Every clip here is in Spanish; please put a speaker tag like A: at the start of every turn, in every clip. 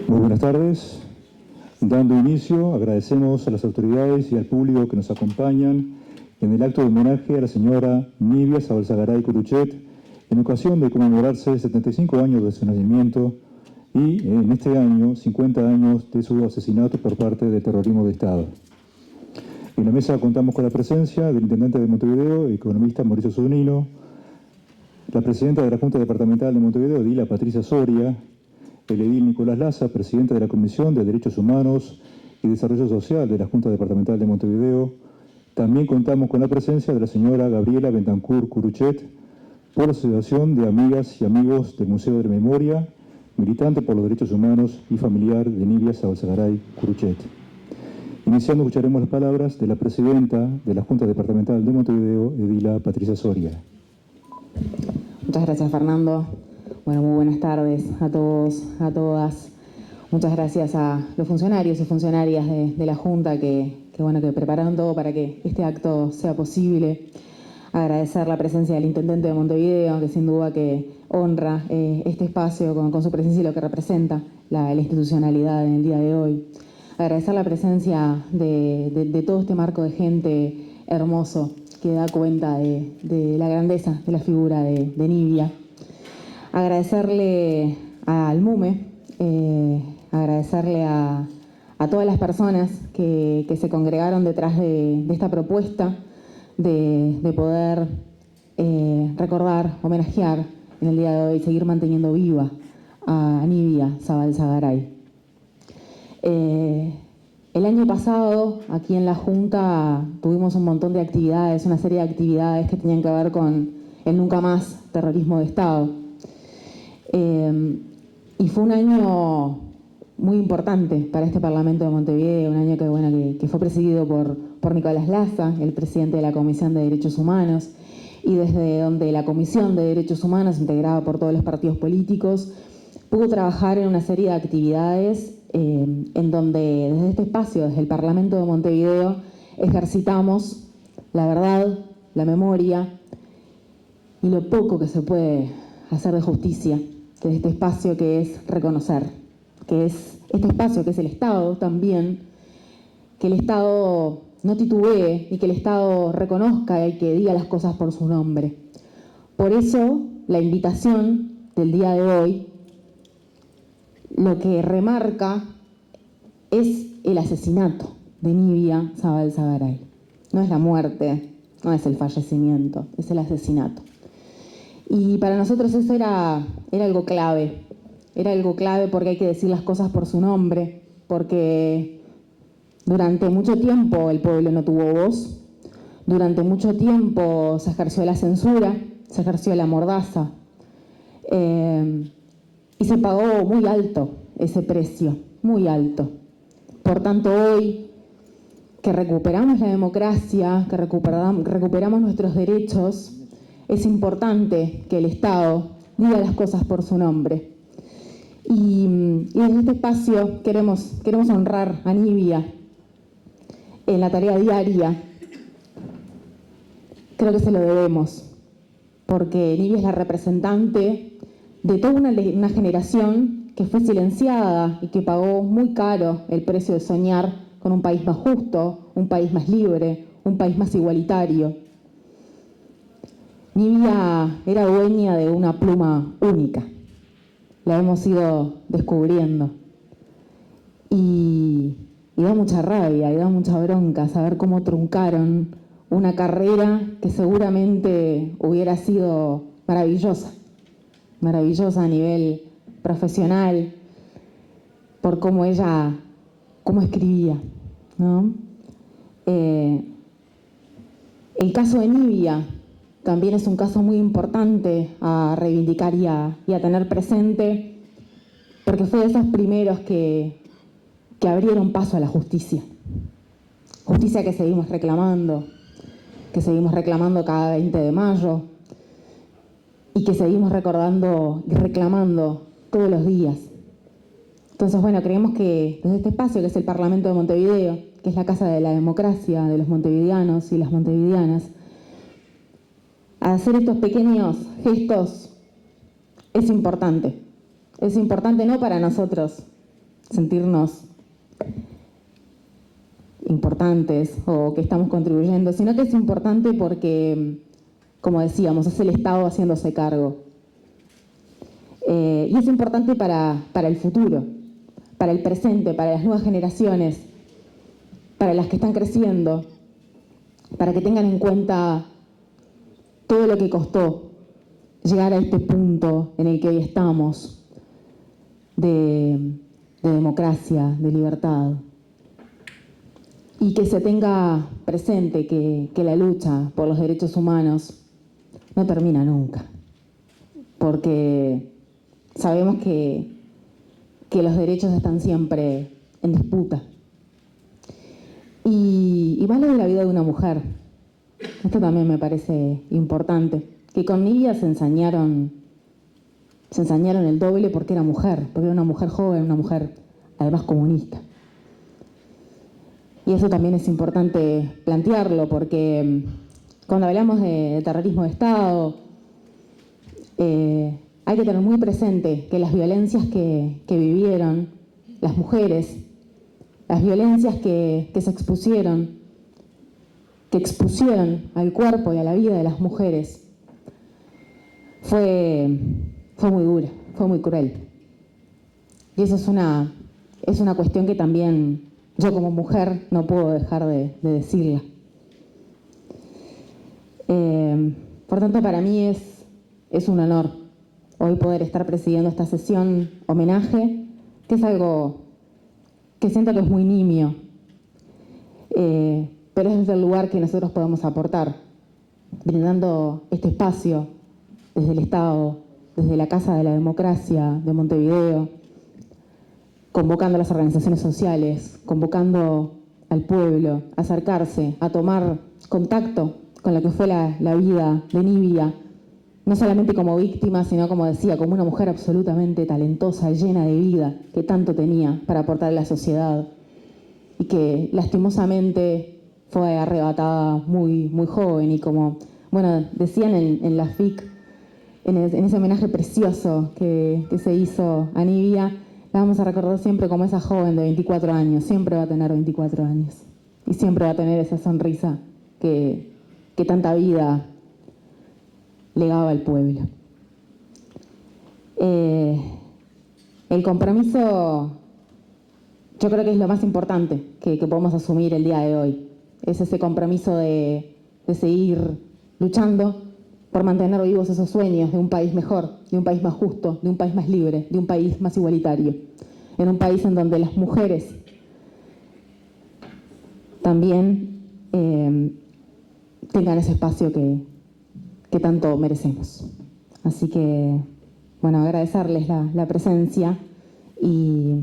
A: Muy buenas tardes. Dando inicio, agradecemos a las autoridades y al público que nos acompañan en el acto de homenaje a la señora Nibia Zabalsagaray Curuchet en ocasión de conmemorarse 75 años de su nacimiento y en este año 50 años de su asesinato por parte del terrorismo de Estado. En la mesa contamos con la presencia del intendente de Montevideo, economista Mauricio Zunino, la presidenta de la Junta Departamental de Montevideo, Edila Patricia Soria, el edil Nicolás Laza, presidente de la Comisión de Derechos Humanos y Desarrollo Social de la Junta Departamental de Montevideo. También contamos con la presencia de la señora Gabriela Bentancur Curuchet, por la Asociación de Amigas y Amigos del Museo de la Memoria, militante por los derechos humanos y familiar de Nibia Zabalsagaray Curuchet. Iniciando, escucharemos las palabras de la presidenta de la Junta Departamental de Montevideo, Edila Patricia Soria.
B: Muchas gracias, Fernando. Bueno, muy buenas tardes a todos, a todas. Muchas gracias a los funcionarios y funcionarias de la Junta que prepararon todo para que este acto sea posible. Agradecer la presencia del intendente de Montevideo, que sin duda que honra este espacio con su presencia y lo que representa la institucionalidad en el día de hoy. Agradecer la presencia de todo este marco de gente hermoso que da cuenta de la grandeza de la figura de Nibia. Agradecerle al MUME, agradecerle a todas las personas que se congregaron detrás de esta propuesta de poder recordar, homenajear en el día de hoy, seguir manteniendo viva a Nibia Zabalsagaray. El año pasado, aquí en la Junta, tuvimos un montón de actividades, una serie de actividades que tenían que ver con el nunca más terrorismo de Estado. Y fue un año muy importante para este Parlamento de Montevideo, un año que fue presidido por Nicolás Laza, el presidente de la Comisión de Derechos Humanos, y desde donde la Comisión de Derechos Humanos, integrada por todos los partidos políticos, pudo trabajar en una serie de actividades en donde desde este espacio, desde el Parlamento de Montevideo, ejercitamos la verdad, la memoria y lo poco que se puede hacer de justicia desde este espacio que es reconocer, que es este espacio que es el Estado también, que el Estado no titubee y que el Estado reconozca y que diga las cosas por su nombre. Por eso, la invitación del día de hoy, lo que remarca es el asesinato de Nibia Zabalsagaray. No es la muerte, no es el fallecimiento, es el asesinato. Y para nosotros eso era algo clave. Era algo clave porque hay que decir las cosas por su nombre, porque durante mucho tiempo el pueblo no tuvo voz, durante mucho tiempo se ejerció la censura, se ejerció la mordaza, y se pagó muy alto ese precio, muy alto. Por tanto, hoy que recuperamos la democracia, que recuperamos nuestros derechos, es importante que el Estado diga las cosas por su nombre. Y desde este espacio queremos honrar a Nibia en la tarea diaria. Creo que se lo debemos, porque Nibia es la representante de toda una generación que fue silenciada y que pagó muy caro el precio de soñar con un país más justo, un país más libre, un país más igualitario. Nibia era dueña de una pluma única. La hemos ido descubriendo. Y da mucha rabia y da mucha bronca saber cómo truncaron una carrera que seguramente hubiera sido maravillosa. Maravillosa a nivel profesional, por cómo escribía, ¿no? El caso de Nibia también es un caso muy importante a reivindicar y a tener presente, porque fue de esos primeros que abrieron paso a la justicia. Justicia que seguimos reclamando cada 20 de mayo y que seguimos recordando y reclamando todos los días. Entonces, bueno, creemos que desde este espacio, que es el Parlamento de Montevideo, que es la casa de la democracia de los montevideanos y las montevideanas, hacer estos pequeños gestos es importante. Es importante no para nosotros sentirnos importantes o que estamos contribuyendo, sino que es importante porque, como decíamos, es el Estado haciéndose cargo. Y es importante para el futuro, para el presente, para las nuevas generaciones, para las que están creciendo, para que tengan en cuenta todo lo que costó llegar a este punto en el que hoy estamos, de democracia, de libertad. Y que se tenga presente que la lucha por los derechos humanos no termina nunca, porque sabemos que los derechos están siempre en disputa. Y más lo de la vida de una mujer. Esto también me parece importante, que con Nibia se ensañaron el doble porque era mujer, porque era una mujer joven, una mujer además comunista. Y eso también es importante plantearlo, porque cuando hablamos de terrorismo de Estado, hay que tener muy presente que las violencias que vivieron las mujeres, las violencias que se expusieron, que expusieron al cuerpo y a la vida de las mujeres, fue muy dura, fue muy cruel. Y eso es una cuestión que también yo como mujer no puedo dejar de decirla. Por tanto, para mí es un honor hoy poder estar presidiendo esta sesión homenaje, que es algo que siento que es muy nimio, pero es desde el lugar que nosotros podemos aportar, brindando este espacio desde el Estado, desde la Casa de la Democracia de Montevideo, convocando a las organizaciones sociales, convocando al pueblo a acercarse, a tomar contacto con lo que fue la vida de Nibia, no solamente como víctima, sino, como decía, como una mujer absolutamente talentosa, llena de vida, que tanto tenía para aportar a la sociedad y que lastimosamente fue arrebatada muy, muy joven. Y como, bueno, decían en la FIC, en ese homenaje precioso que se hizo a Nibia, la vamos a recordar siempre como esa joven de 24 años, siempre va a tener 24 años y siempre va a tener esa sonrisa que tanta vida legaba al pueblo. El compromiso, yo creo que es lo más importante que podemos asumir el día de hoy. Es ese compromiso de seguir luchando por mantener vivos esos sueños de un país mejor, de un país más justo, de un país más libre, de un país más igualitario, en un país en donde las mujeres también tengan ese espacio que tanto merecemos. Así que, bueno, agradecerles la presencia y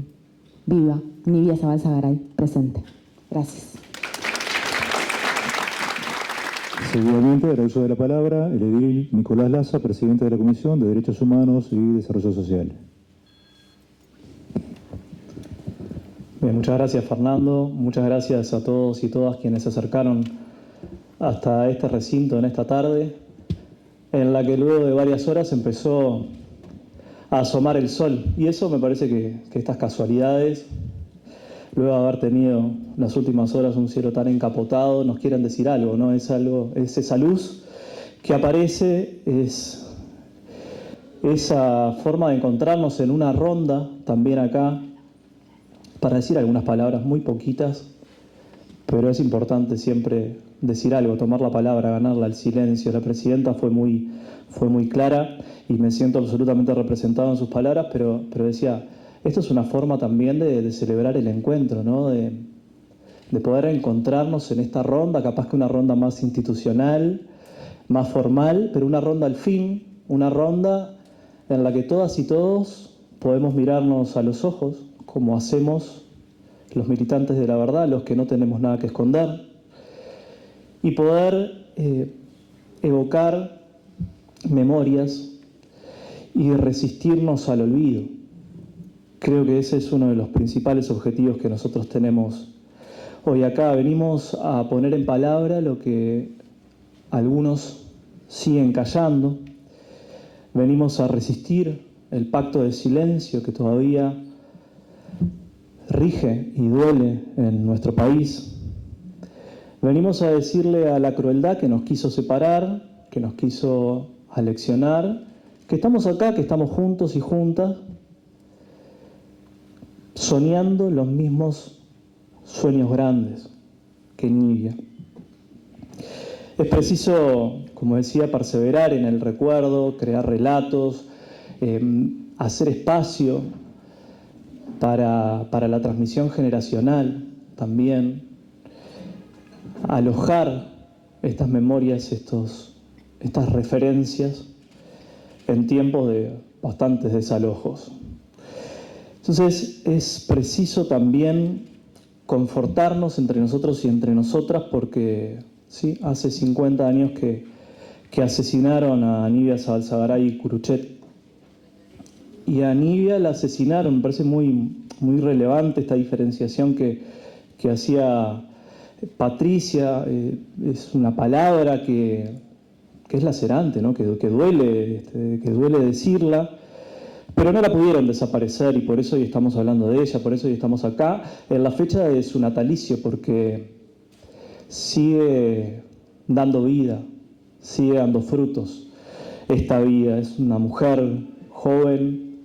B: viva Nibia Zabalza-Garay, presente. Gracias.
A: Seguidamente, dará uso de la palabra el edil Nicolás Laza, presidente de la Comisión de Derechos Humanos y Desarrollo Social.
C: Bien, muchas gracias, Fernando. Muchas gracias a todos y todas quienes se acercaron hasta este recinto en esta tarde, en la que luego de varias horas empezó a asomar el sol. Y eso me parece que estas casualidades, luego de haber tenido las últimas horas un cielo tan encapotado, nos quieren decir algo, ¿no? Es esa luz que aparece, es esa forma de encontrarnos en una ronda también acá, para decir algunas palabras muy poquitas, pero es importante siempre decir algo, tomar la palabra, ganarla al silencio. La presidenta fue muy clara y me siento absolutamente representado en sus palabras, pero decía, esto es una forma también de celebrar el encuentro, ¿no? De poder encontrarnos en esta ronda, capaz que una ronda más institucional, más formal, pero una ronda al fin, una ronda en la que todas y todos podemos mirarnos a los ojos, como hacemos los militantes de la verdad, los que no tenemos nada que esconder, y poder evocar memorias y resistirnos al olvido. Creo que ese es uno de los principales objetivos que nosotros tenemos hoy acá. Venimos a poner en palabra lo que algunos siguen callando. Venimos a resistir el pacto de silencio que todavía rige y duele en nuestro país. Venimos a decirle a la crueldad que nos quiso separar, que nos quiso aleccionar, que estamos acá, que estamos juntos y juntas, soñando los mismos sueños grandes que Nibia. Es preciso, como decía, perseverar en el recuerdo, crear relatos, hacer espacio para la transmisión generacional también, alojar estas memorias, estas referencias en tiempos de bastantes desalojos. Entonces es preciso también confortarnos entre nosotros y entre nosotras porque ¿sí? Hace 50 años que asesinaron a Nibia Sabalsagaray Curuchet. Y a Nibia la asesinaron, me parece muy relevante esta diferenciación que hacía Patricia. Es una palabra que es lacerante, ¿no? que duele decirla, pero no la pudieron desaparecer y por eso hoy estamos hablando de ella, por eso hoy estamos acá, en la fecha de su natalicio, porque sigue dando vida, sigue dando frutos esta vida. Es una mujer joven,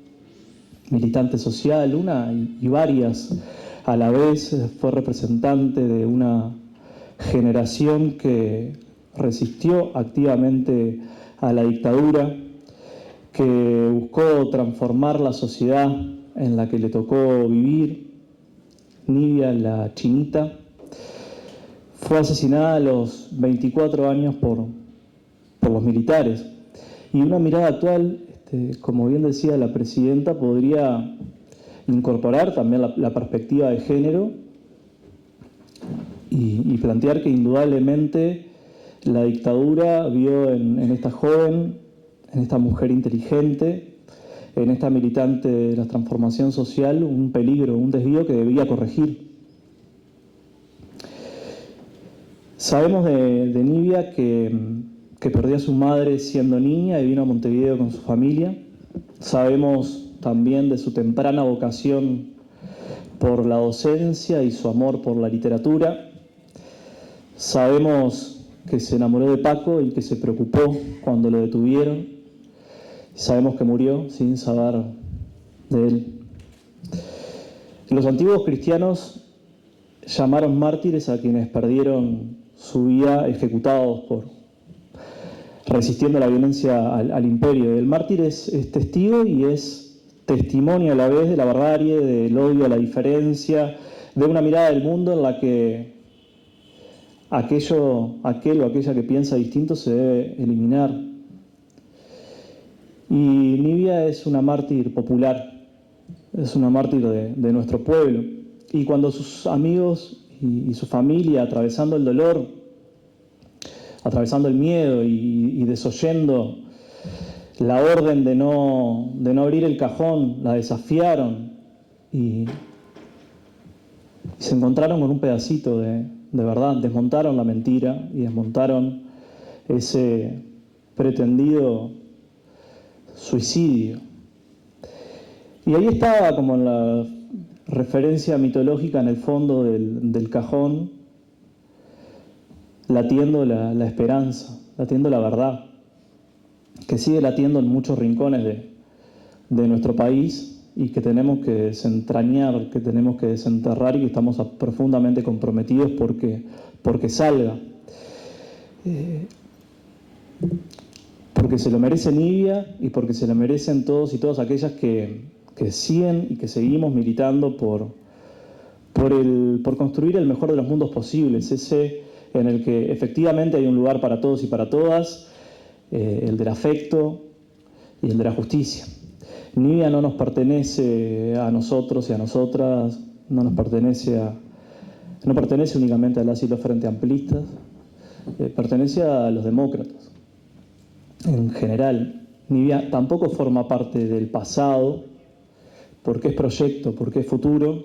C: militante social, una y varias a la vez. Fue representante de una generación que resistió activamente a la dictadura, que buscó transformar la sociedad en la que le tocó vivir. Nibia, la chinita, fue asesinada a los 24 años por los militares. Y una mirada actual, como bien decía la presidenta, podría incorporar también la perspectiva de género y plantear que indudablemente la dictadura vio en esta joven, en esta mujer inteligente, en esta militante de la transformación social, un peligro, un desvío que debía corregir. Sabemos de Nibia que perdió a su madre siendo niña y vino a Montevideo con su familia. Sabemos también de su temprana vocación por la docencia y su amor por la literatura. Sabemos que se enamoró de Paco y que se preocupó cuando lo detuvieron. Sabemos que murió sin saber de él. Los antiguos cristianos llamaron mártires a quienes perdieron su vida ejecutados resistiendo la violencia al imperio. El mártir es testigo y es testimonio a la vez de la barbarie, del odio a la diferencia, de una mirada del mundo en la que aquel o aquella que piensa distinto se debe eliminar. Y Nibia es una mártir popular, es una mártir de nuestro pueblo. Y cuando sus amigos y su familia, atravesando el dolor, atravesando el miedo y desoyendo la orden de no abrir el cajón, la desafiaron y se encontraron con un pedacito de verdad, desmontaron la mentira y desmontaron ese pretendido suicidio. Y ahí estaba como en la referencia mitológica en el fondo del cajón, latiendo la esperanza, latiendo la verdad, que sigue latiendo en muchos rincones de nuestro país y que tenemos que desentrañar, que tenemos que desenterrar y que estamos profundamente comprometidos porque salga. Porque se lo merece Nibia y porque se lo merecen todos y todas aquellas que siguen y que seguimos militando por construir el mejor de los mundos posibles, ese en el que efectivamente hay un lugar para todos y para todas, el del afecto y el de la justicia. Nibia no nos pertenece a nosotros y a nosotras, no pertenece únicamente a las y los frente amplistas, pertenece a los demócratas. En general, Nibia tampoco forma parte del pasado, porque es proyecto, porque es futuro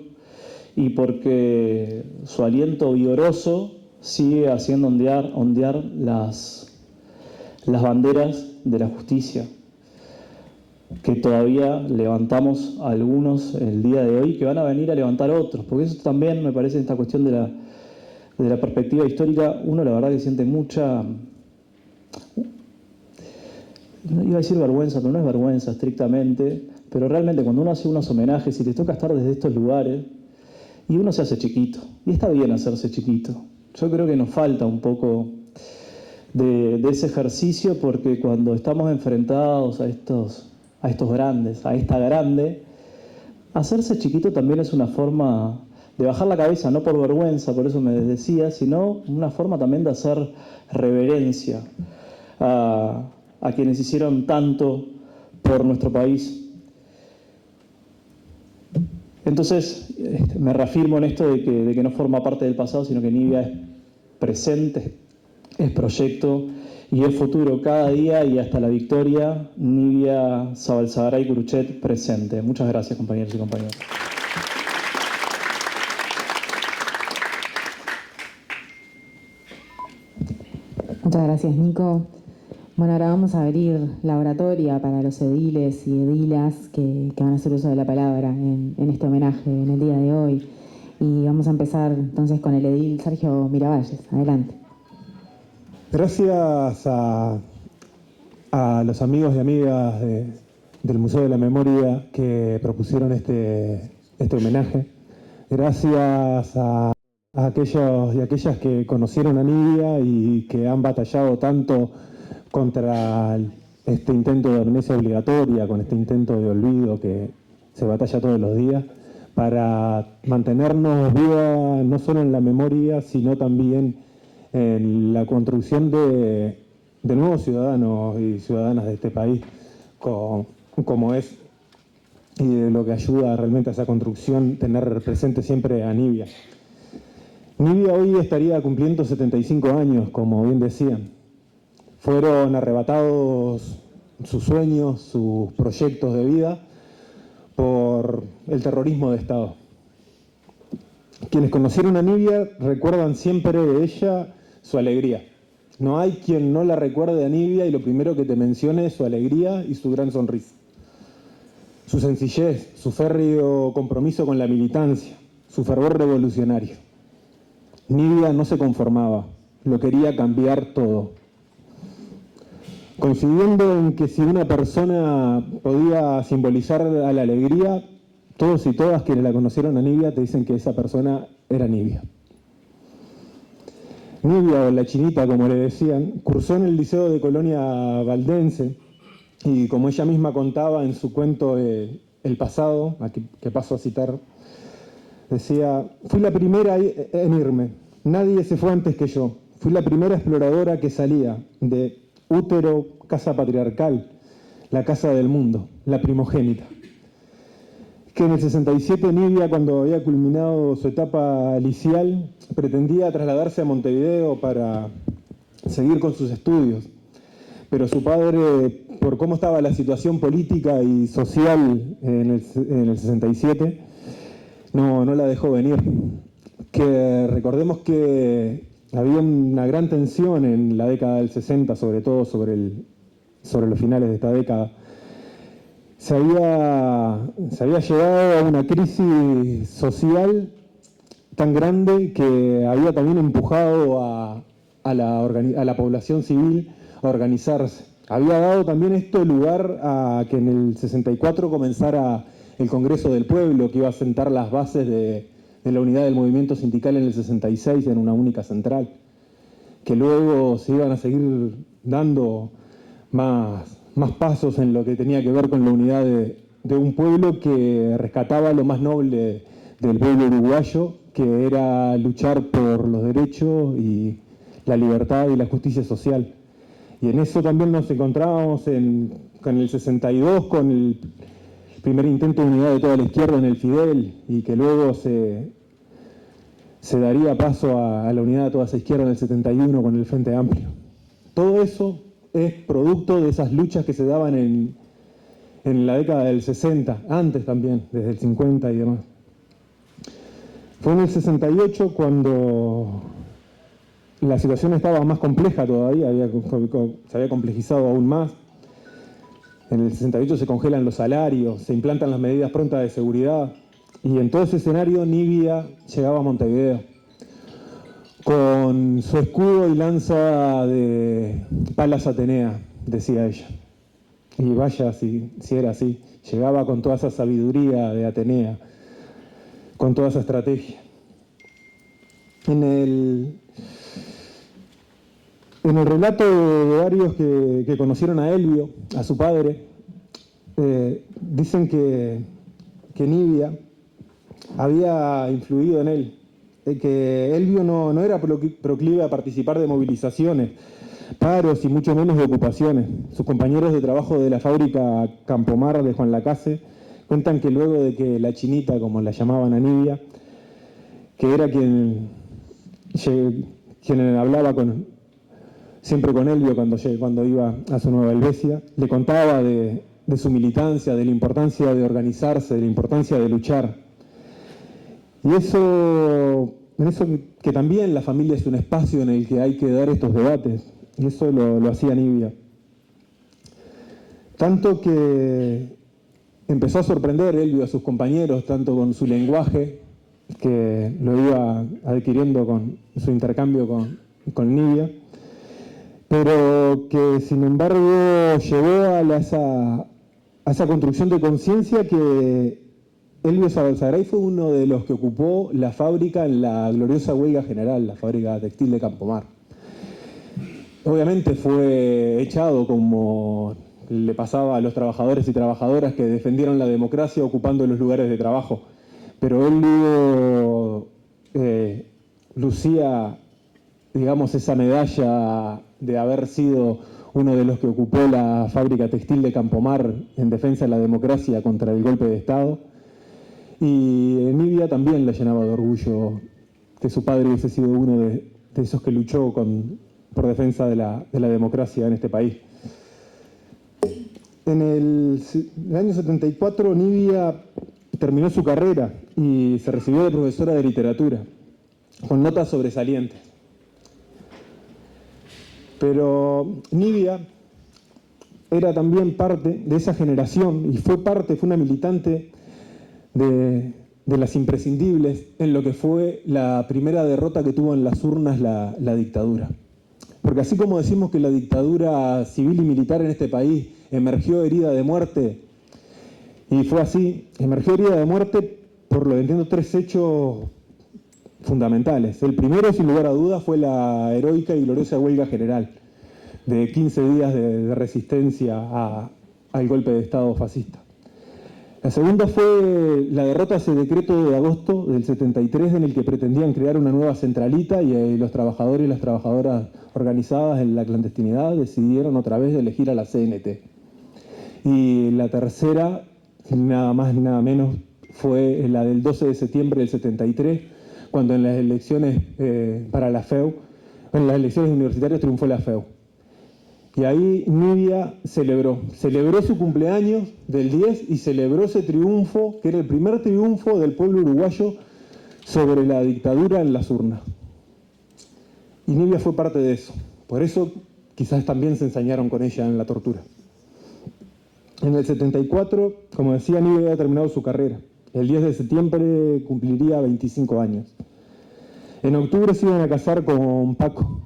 C: y porque su aliento vigoroso sigue haciendo ondear las las banderas de la justicia, que todavía levantamos algunos el día de hoy, que van a venir a levantar otros, porque eso también me parece, esta cuestión de la perspectiva histórica, uno la verdad que siente mucha, no iba a decir vergüenza, pero no es vergüenza estrictamente, pero realmente cuando uno hace unos homenajes y le toca estar desde estos lugares, y uno se hace chiquito, y está bien hacerse chiquito. Yo creo que nos falta un poco de ese ejercicio, porque cuando estamos enfrentados a estos grandes, a esta grande, hacerse chiquito también es una forma de bajar la cabeza, no por vergüenza, por eso me decía, sino una forma también de hacer reverencia a quienes hicieron tanto por nuestro país. Entonces, me reafirmo en esto de que no forma parte del pasado, sino que Nibia es presente, es proyecto y es futuro. Cada día y hasta la victoria, Nibia Zabalsagaray Curuchet presente. Muchas gracias, compañeros y compañeras.
B: Muchas gracias, Nico. Bueno, ahora vamos a abrir la oratoria para los ediles y edilas que van a hacer uso de la palabra en este homenaje en el día de hoy. Y vamos a empezar entonces con el edil Sergio Miravalles. Adelante.
D: Gracias a los amigos y amigas del Museo de la Memoria que propusieron este homenaje. Gracias a aquellos y aquellas que conocieron a Nibia y que han batallado tanto contra este intento de amnesia obligatoria, con este intento de olvido que se batalla todos los días, para mantenernos vivos no solo en la memoria, sino también en la construcción de nuevos ciudadanos y ciudadanas de este país, como es, y de lo que ayuda realmente a esa construcción, tener presente siempre a Nibia. Nibia hoy estaría cumpliendo 75 años, como bien decían. Fueron arrebatados sus sueños, sus proyectos de vida, por el terrorismo de Estado. Quienes conocieron a Nibia recuerdan siempre de ella su alegría. No hay quien no la recuerde a Nibia y lo primero que te mencione es su alegría y su gran sonrisa. Su sencillez, su férreo compromiso con la militancia, su fervor revolucionario. Nibia no se conformaba, lo quería cambiar todo. Coincidiendo en que si una persona podía simbolizar a la alegría, todos y todas quienes la conocieron a Nibia te dicen que esa persona era Nibia. Nibia, o la Chinita, como le decían, cursó en el Liceo de Colonia Valdense y, como ella misma contaba en su cuento El pasado, aquí, que paso a citar, decía: fui la primera en irme, nadie se fue antes que yo, fui la primera exploradora que salía de útero, casa patriarcal, la casa del mundo, la primogénita. Que en el 67 Nibia, cuando había culminado su etapa liceal, pretendía trasladarse a Montevideo para seguir con sus estudios. Pero su padre, por cómo estaba la situación política y social en el 67, no la dejó venir. Que recordemos que había una gran tensión en la década del 60, sobre todo sobre los finales de esta década. Se había llegado a una crisis social tan grande que había también empujado a la población civil a organizarse. Había dado también esto lugar a que en el 64 comenzara el Congreso del Pueblo, que iba a sentar las bases de la unidad del movimiento sindical en el 66 en una única central, que luego se iban a seguir dando más pasos en lo que tenía que ver con la unidad de un pueblo que rescataba lo más noble del pueblo uruguayo, que era luchar por los derechos y la libertad y la justicia social. Y en eso también nos encontrábamos con el 62, con el primer intento de unidad de toda la izquierda en el Fidel, y que luego se daría paso a la unidad de toda esa izquierda en el 71 con el Frente Amplio. Todo eso es producto de esas luchas que se daban en la década del 60, antes también, desde el 50 y demás. Fue en el 68 cuando la situación estaba más compleja todavía, se había complejizado aún más. En el 68 se congelan los salarios, se implantan las medidas prontas de seguridad, y en todo ese escenario Nibia llegaba a Montevideo con su escudo y lanza de Palas Atenea, decía ella. Y vaya si era así, llegaba con toda esa sabiduría de Atenea, con toda esa estrategia. En el relato de varios que conocieron a Elvio, a su padre, dicen que Nibia había influido en él, que Elvio no era proclive a participar de movilizaciones, paros y mucho menos de ocupaciones. Sus compañeros de trabajo de la fábrica Campomar de Juan Lacase cuentan que luego de que la chinita, como la llamaban a Nibia, que era quien hablaba siempre con Elvio cuando iba a su Nueva Helvecia, le contaba de su militancia, de la importancia de organizarse, de la importancia de luchar. Y eso que también la familia es un espacio en el que hay que dar estos debates, y eso lo hacía Nibia. Tanto que empezó a sorprender Elvio a sus compañeros, tanto con su lenguaje, que lo iba adquiriendo con su intercambio con Nibia, pero que sin embargo llevó a esa construcción de conciencia que Elvio Zabalzagaray fue uno de los que ocupó la fábrica en la gloriosa huelga general, la fábrica textil de Campomar. Obviamente fue echado, como le pasaba a los trabajadores y trabajadoras que defendieron la democracia ocupando los lugares de trabajo, pero Elvio lucía, digamos, esa medalla de haber sido uno de los que ocupó la fábrica textil de Campomar en defensa de la democracia contra el golpe de Estado. Y Nibia también la llenaba de orgullo que su padre hubiese sido uno de esos que luchó por defensa de la democracia en este país. En el año 74 Nibia terminó su carrera y se recibió de profesora de literatura, con notas sobresalientes. Pero Nibia era también parte de esa generación y fue una militante de las imprescindibles en lo que fue la primera derrota que tuvo en las urnas la dictadura. Porque así como decimos que la dictadura civil y militar en este país emergió herida de muerte, y fue así, emergió herida de muerte por lo que entiendo 3 hechos fundamentales. El primero, sin lugar a dudas, fue la heroica y gloriosa huelga general de 15 días de resistencia al golpe de Estado fascista. La segunda fue la derrota a ese decreto de agosto del 73 en el que pretendían crear una nueva centralita y los trabajadores y las trabajadoras organizadas en la clandestinidad decidieron otra vez elegir a la CNT. Y la tercera, nada más ni nada menos, fue la del 12 de septiembre del 73, cuando en las elecciones para la FEU, en las elecciones universitarias triunfó la FEU. Y ahí Nibia celebró su cumpleaños del 10 y celebró ese triunfo, que era el primer triunfo del pueblo uruguayo sobre la dictadura en las urnas. Y Nibia fue parte de eso. Por eso quizás también se ensañaron con ella en la tortura. En el 74, como decía, Nibia había terminado su carrera. El 10 de septiembre cumpliría 25 años. En octubre se iban a casar con Paco,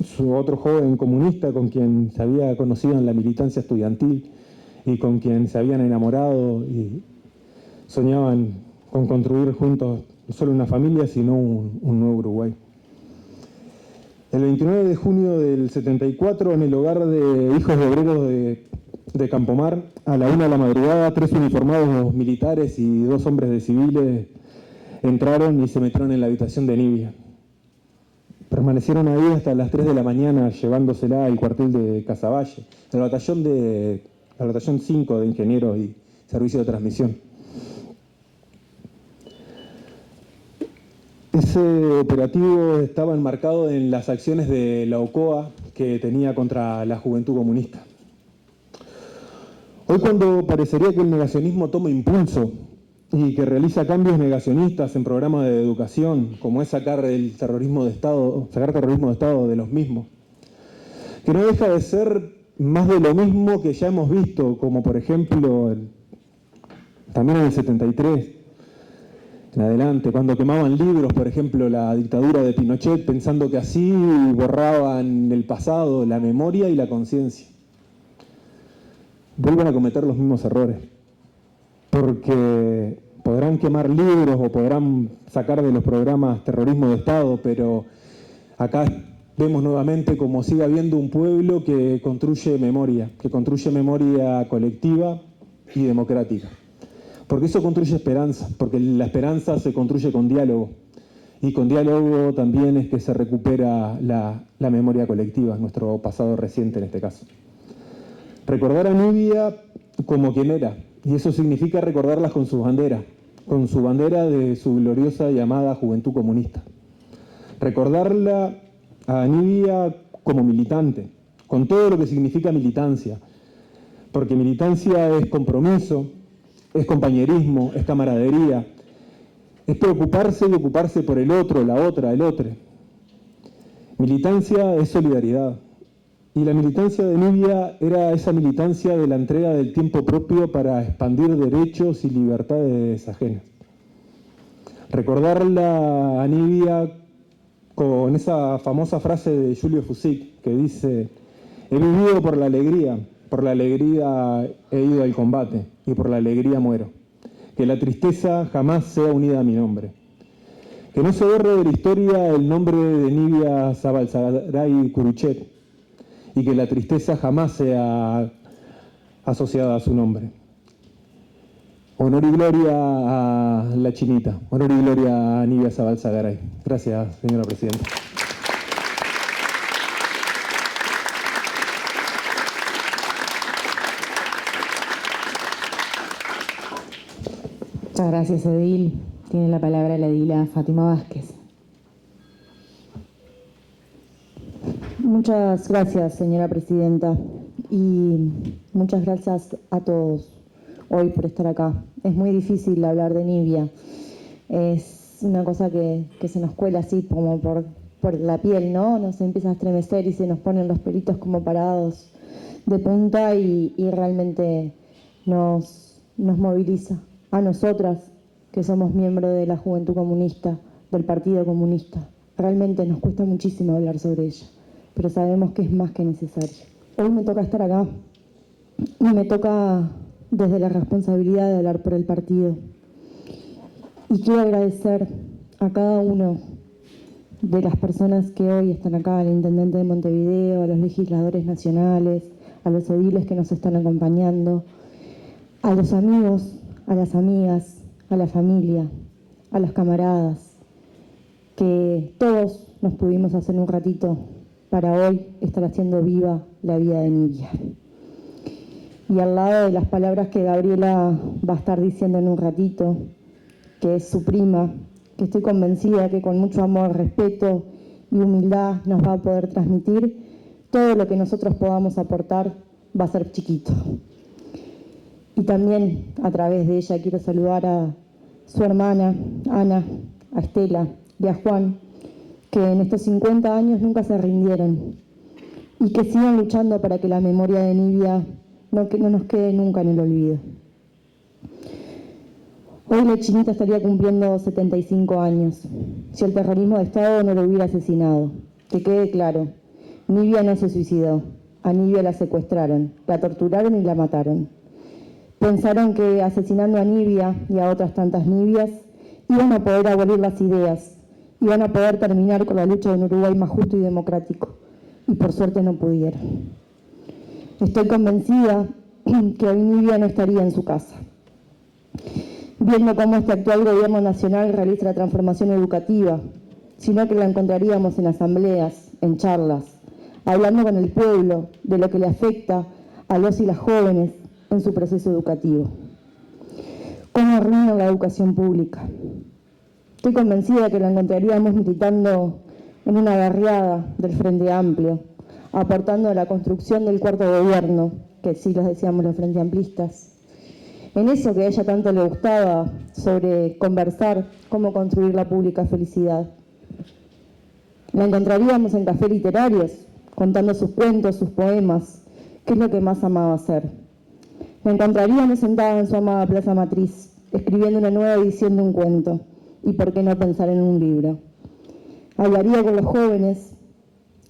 D: su otro joven comunista con quien se había conocido en la militancia estudiantil y con quien se habían enamorado y soñaban con construir juntos no solo una familia, sino un nuevo Uruguay. El 29 de junio del 74, en el hogar de hijos de obreros de Campomar, a la 1 de la madrugada, 3 uniformados militares y 2 hombres de civiles entraron y se metieron en la habitación de Nibia. Permanecieron ahí hasta las 3 de la mañana llevándosela al cuartel de Casaballe, al batallón 5 de ingenieros y servicio de transmisión. Ese operativo estaba enmarcado en las acciones de la OCOA que tenía contra la juventud comunista. Hoy, cuando parecería que el negacionismo toma impulso y que realiza cambios negacionistas en programas de educación, como es sacar terrorismo de Estado de los mismos, que no deja de ser más de lo mismo que ya hemos visto, como por ejemplo también en el 73, en adelante, cuando quemaban libros, por ejemplo, la dictadura de Pinochet, pensando que así borraban el pasado, la memoria y la conciencia. Vuelven a cometer los mismos errores, porque podrán quemar libros o podrán sacar de los programas terrorismo de Estado, pero acá vemos nuevamente como sigue habiendo un pueblo que construye memoria colectiva y democrática. Porque eso construye esperanza, porque la esperanza se construye con diálogo. Y con diálogo también es que se recupera la memoria colectiva, nuestro pasado reciente en este caso. Recordar a Nibia como quien era, y eso significa recordarlas con su bandera de su gloriosa y amada Juventud Comunista. Recordarla a Nibia como militante, con todo lo que significa militancia, porque militancia es compromiso, es compañerismo, es camaradería, es preocuparse y ocuparse por el otro, la otra, el otro. Militancia es solidaridad. Y la militancia de Nibia era esa militancia de la entrega del tiempo propio para expandir derechos y libertades ajenas. Recordarla a Nibia con esa famosa frase de Julio Fusic que dice: he vivido por la alegría he ido al combate, y por la alegría muero. Que la tristeza jamás sea unida a mi nombre. Que no se borre de la historia el nombre de Nibia Zabalzagaray Curuchet, y que la tristeza jamás sea asociada a su nombre. Honor y gloria a la Chinita, honor y gloria a Nibia Zabalzagaray. Gracias, señora presidenta.
B: Muchas gracias, edil. Tiene la palabra la edila Fátima Vázquez.
E: Muchas gracias, señora presidenta, y muchas gracias a todos hoy por estar acá. Es muy difícil hablar de Nibia. Es una cosa que se nos cuela así como por la piel, ¿no? Nos empieza a estremecer y se nos ponen los pelitos como parados de punta y realmente nos moviliza. A nosotras, que somos miembros de la Juventud Comunista, del Partido Comunista. Realmente nos cuesta muchísimo hablar sobre ella, pero sabemos que es más que necesario. Hoy me toca estar acá y me toca desde la responsabilidad de hablar por el partido. Y quiero agradecer a cada uno de las personas que hoy están acá, al intendente de Montevideo, a los legisladores nacionales, a los ediles que nos están acompañando, a los amigos, a las amigas, a la familia, a los camaradas, que todos nos pudimos hacer un ratito para hoy estar haciendo viva la vida de Nibia. Y al lado de las palabras que Gabriela va a estar diciendo en un ratito, que es su prima, que estoy convencida que con mucho amor, respeto y humildad nos va a poder transmitir, todo lo que nosotros podamos aportar va a ser chiquito. Y también a través de ella quiero saludar a su hermana, Ana, a Estela y a Juan, que en estos 50 años nunca se rindieron y que sigan luchando para que la memoria de Nibia no nos quede nunca en el olvido. Hoy la Chinita estaría cumpliendo 75 años, si el terrorismo de Estado no lo hubiera asesinado. Que quede claro, Nibia no se suicidó, a Nibia la secuestraron, la torturaron y la mataron. Pensaron que asesinando a Nibia y a otras tantas Nibias iban a poder abolir las ideas, iban a poder terminar con la lucha de un Uruguay más justo y democrático. Y por suerte no pudieron. Estoy convencida que hoy Nibia no estaría en su casa, viendo cómo este actual gobierno nacional realiza la transformación educativa, sino que la encontraríamos en asambleas, en charlas, hablando con el pueblo de lo que le afecta a los y las jóvenes en su proceso educativo. ¿Cómo arruinan la educación pública? Estoy convencida que la encontraríamos militando en una barriada del Frente Amplio, aportando a la construcción del cuarto gobierno, que sí los decíamos los Frente Amplistas, en eso que a ella tanto le gustaba, sobre conversar, cómo construir la pública felicidad. La encontraríamos en cafés literarios, contando sus cuentos, sus poemas, que es lo que más amaba hacer. La encontraríamos sentada en su amada Plaza Matriz, escribiendo una nueva edición de un cuento, y por qué no pensar en un libro. Hablaría con los jóvenes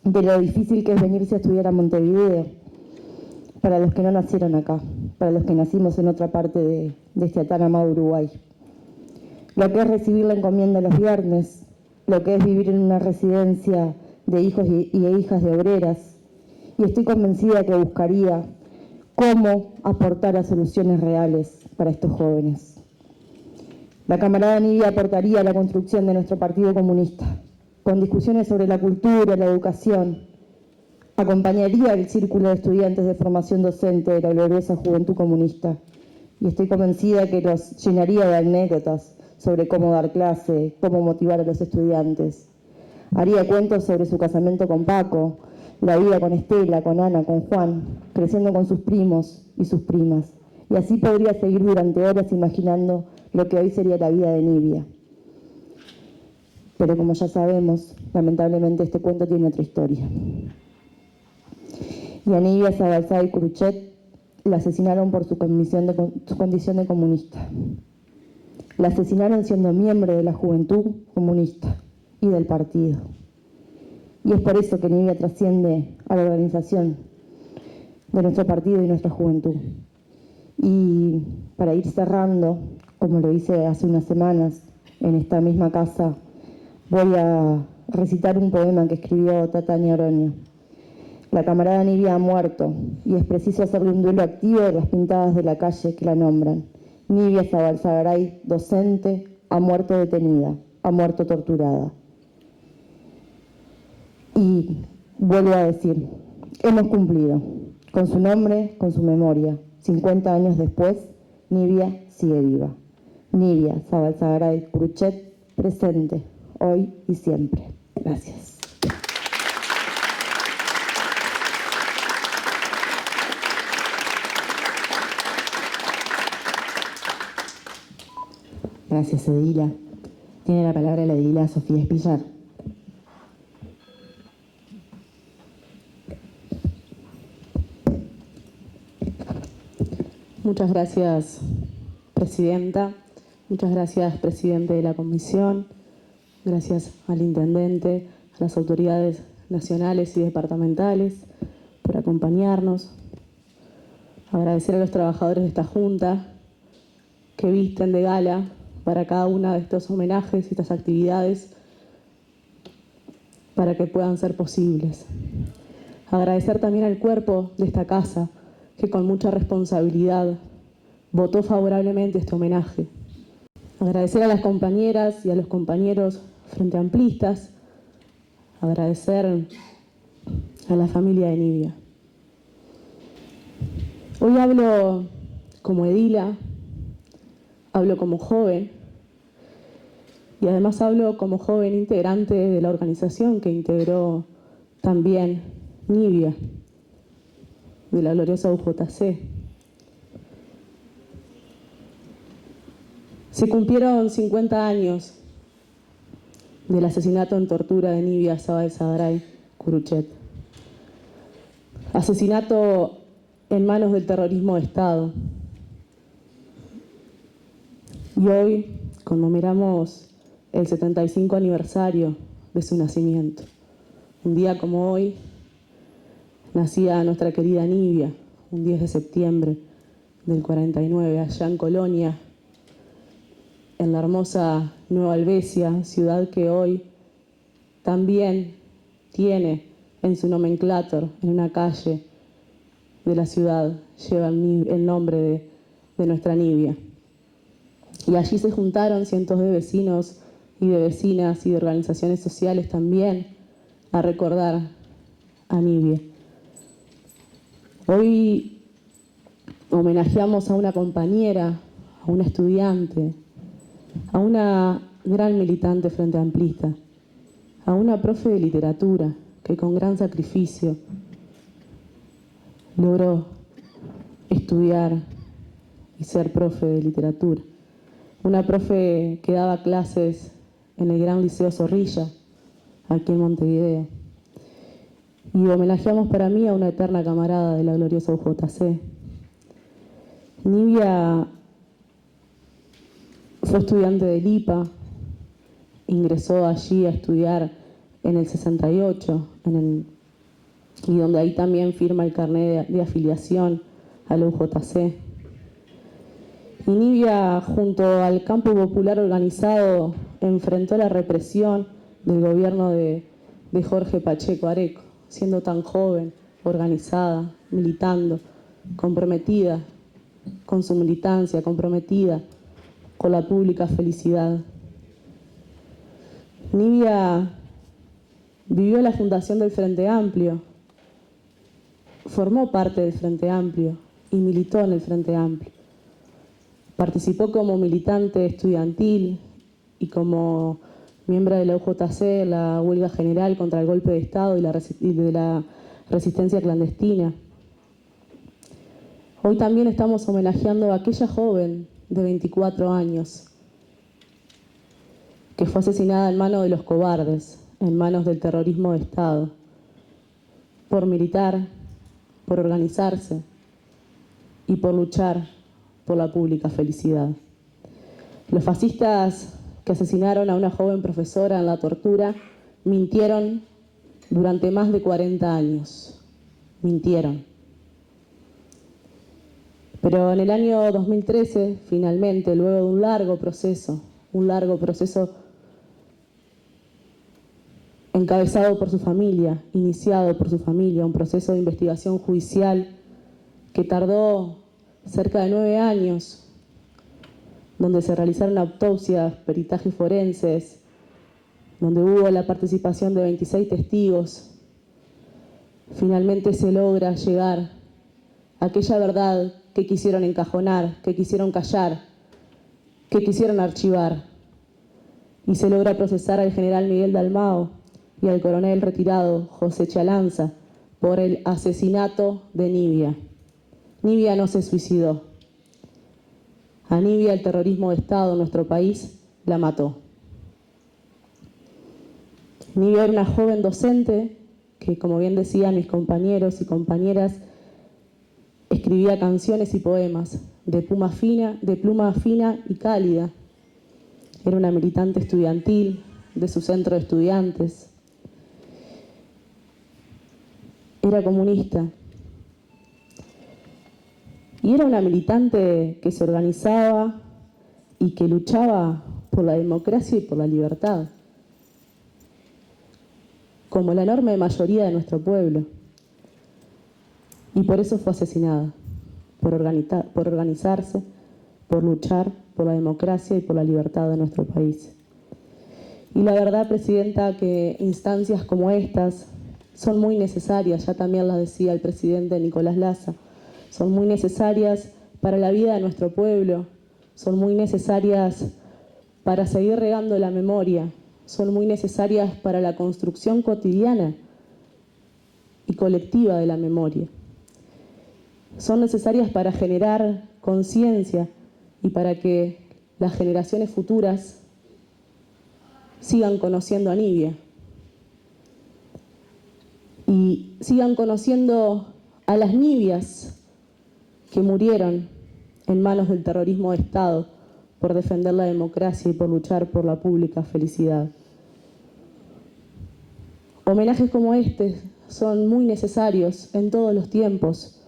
E: de lo difícil que es venirse a estudiar a Montevideo, para los que no nacieron acá, para los que nacimos en otra parte de este tan amado Uruguay. Lo que es recibir la encomienda los viernes, lo que es vivir en una residencia de hijos y hijas de obreras, y estoy convencida que buscaría cómo aportar a soluciones reales para estos jóvenes. La camarada Nibia aportaría a la construcción de nuestro Partido Comunista, con discusiones sobre la cultura, la educación. Acompañaría el Círculo de Estudiantes de Formación Docente de la gloriosa Juventud Comunista, y estoy convencida que los llenaría de anécdotas sobre cómo dar clase, cómo motivar a los estudiantes. Haría cuentos sobre su casamiento con Paco, la vida con Estela, con Ana, con Juan, creciendo con sus primos y sus primas. Y así podría seguir durante horas imaginando lo que hoy sería la vida de Nibia. Pero como ya sabemos, lamentablemente este cuento tiene otra historia. Y a Nibia Sabalzagay Curuchet la asesinaron por su condición de comunista. La asesinaron siendo miembro de la Juventud Comunista y del partido. Y es por eso que Nibia trasciende a la organización de nuestro partido y nuestra juventud. Y para ir cerrando, como lo hice hace unas semanas en esta misma casa, voy a recitar un poema que escribió Tataña Oroño. La camarada Nibia ha muerto y es preciso hacerle un duelo activo de las pintadas de la calle que la nombran. Nibia Sabalzagay, docente, ha muerto detenida, ha muerto torturada. Y vuelvo a decir, hemos cumplido con su nombre, con su memoria. 50 años después, Nibia sigue viva. Nibia Sabalzagay Curuchet, presente, hoy y siempre. Gracias.
B: Gracias, Edila. Tiene la palabra la edila Sofía Espillar. Muchas gracias, presidenta. Muchas gracias, presidente de la comisión. Gracias al intendente, a las autoridades nacionales y departamentales por acompañarnos. Agradecer a los trabajadores de esta junta que visten de gala para cada uno de estos homenajes y estas actividades para que puedan ser posibles. Agradecer también al cuerpo de esta casa que con mucha responsabilidad votó favorablemente este homenaje. Agradecer a las compañeras y a los compañeros frente amplistas. Agradecer a la familia de Nibia. Hoy hablo como edila, hablo como joven y además hablo como joven integrante de la organización que integró también Nibia, de la gloriosa UJC. Se cumplieron 50 años del asesinato en tortura de Nibia Sabalzagay Curuchet. Asesinato en manos del terrorismo de Estado. Y hoy conmemoramos el 75 aniversario de su nacimiento. Un día como hoy nacía nuestra querida Nibia, un 10 de septiembre del 49, allá en Colonia, en la hermosa Nueva Albesia, ciudad que hoy también tiene en su nomenclátor, en una calle de la ciudad, lleva el nombre de nuestra Nibia. Y allí se juntaron cientos de vecinos y de vecinas y de organizaciones sociales también a recordar a Nibia. Hoy homenajeamos a una compañera, a una estudiante, a una gran militante frente amplista, a una profe de literatura que con gran sacrificio logró estudiar y ser profe de literatura. Una profe que daba clases en el Gran Liceo Zorrilla, aquí en Montevideo. Y homenajeamos para mí a una eterna camarada de la gloriosa UJC. Nivia fue estudiante del IPA, ingresó allí a estudiar en el 68, y donde ahí también firma el carnet de afiliación a la UJC. Y Nivia, junto al campo popular organizado, enfrentó la represión del gobierno de Jorge Pacheco Areco, siendo tan joven, organizada, militando, comprometida con su militancia, comprometida con la pública felicidad. Nivia vivió la fundación del Frente Amplio, formó parte del Frente Amplio y militó en el Frente Amplio. Participó como militante estudiantil y como miembro de la UJC, la huelga general contra el golpe de Estado y de la resistencia clandestina. Hoy también estamos homenajeando a aquella joven de 24 años que fue asesinada en manos de los cobardes, en manos del terrorismo de Estado, por militar, por organizarse y por luchar por la pública felicidad. Los fascistas que asesinaron a una joven profesora en la tortura mintieron durante más de 40 años. Mintieron. Pero en el año 2013, finalmente, luego de un largo proceso encabezado por su familia, iniciado por su familia, un proceso de investigación judicial que tardó cerca de 9 años, donde se realizaron autopsias, peritajes forenses, donde hubo la participación de 26 testigos. Finalmente se logra llegar a aquella verdad que quisieron encajonar, que quisieron callar, que quisieron archivar. Y se logra procesar al general Miguel Dalmau y al coronel retirado José Chalanza por el asesinato de Nivia. Nivia no se suicidó. A Nivia el terrorismo de Estado en nuestro país la mató. Nivia era una joven docente que, como bien decían mis compañeros y compañeras, escribía canciones y poemas de pluma fina y cálida. Era una militante estudiantil de su centro de estudiantes. Era comunista. Y era una militante que se organizaba y que luchaba por la democracia y por la libertad, como la enorme mayoría de nuestro pueblo. Y por eso fue asesinada, por organizarse, por luchar por la democracia y por la libertad de nuestro país. Y la verdad, Presidenta, que instancias como estas son muy necesarias, ya también las decía el presidente Nicolás Lassa, son muy necesarias para la vida de nuestro pueblo, son muy necesarias para seguir regando la memoria, son muy necesarias para la construcción cotidiana y colectiva de la memoria. Son necesarias para generar conciencia y para que las generaciones futuras sigan conociendo a Nivia y sigan conociendo a las Nivias que murieron en manos del terrorismo de Estado por defender la democracia y por luchar por la pública felicidad. Homenajes como este son muy necesarios en todos los tiempos,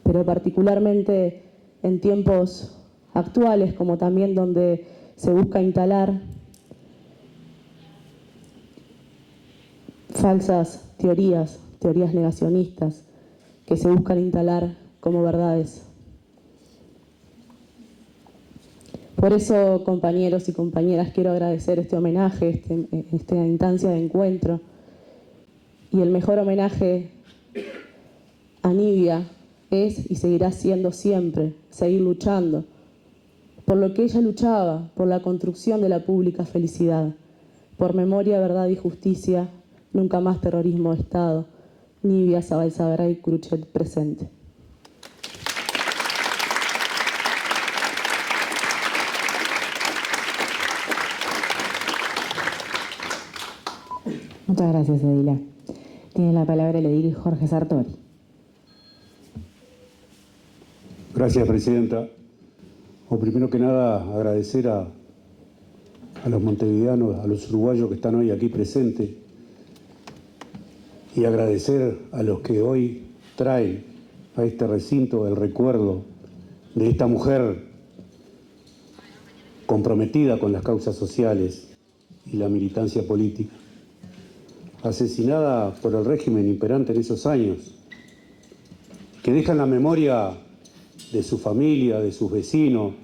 B: pero particularmente en tiempos actuales, como también donde se busca instalar falsas teorías negacionistas que se buscan instalar como verdades. Por eso, compañeros y compañeras, quiero agradecer este homenaje, esta instancia de encuentro, y el mejor homenaje a Nivia es y seguirá siendo siempre seguir luchando por lo que ella luchaba, por la construcción de la pública felicidad, por memoria, verdad y justicia, nunca más terrorismo de Estado. Nivia Zabalzagaray Curuchet presente. Muchas gracias, Edila. Tiene la palabra el edil Jorge Sartori.
F: Gracias, Presidenta. Primero que nada, agradecer a los montevideanos, a los uruguayos que están hoy aquí presentes, y agradecer a los que hoy traen a este recinto el recuerdo de esta mujer comprometida con las causas sociales y la militancia política, asesinada por el régimen imperante en esos años, que deja en la memoria de su familia, de sus vecinos,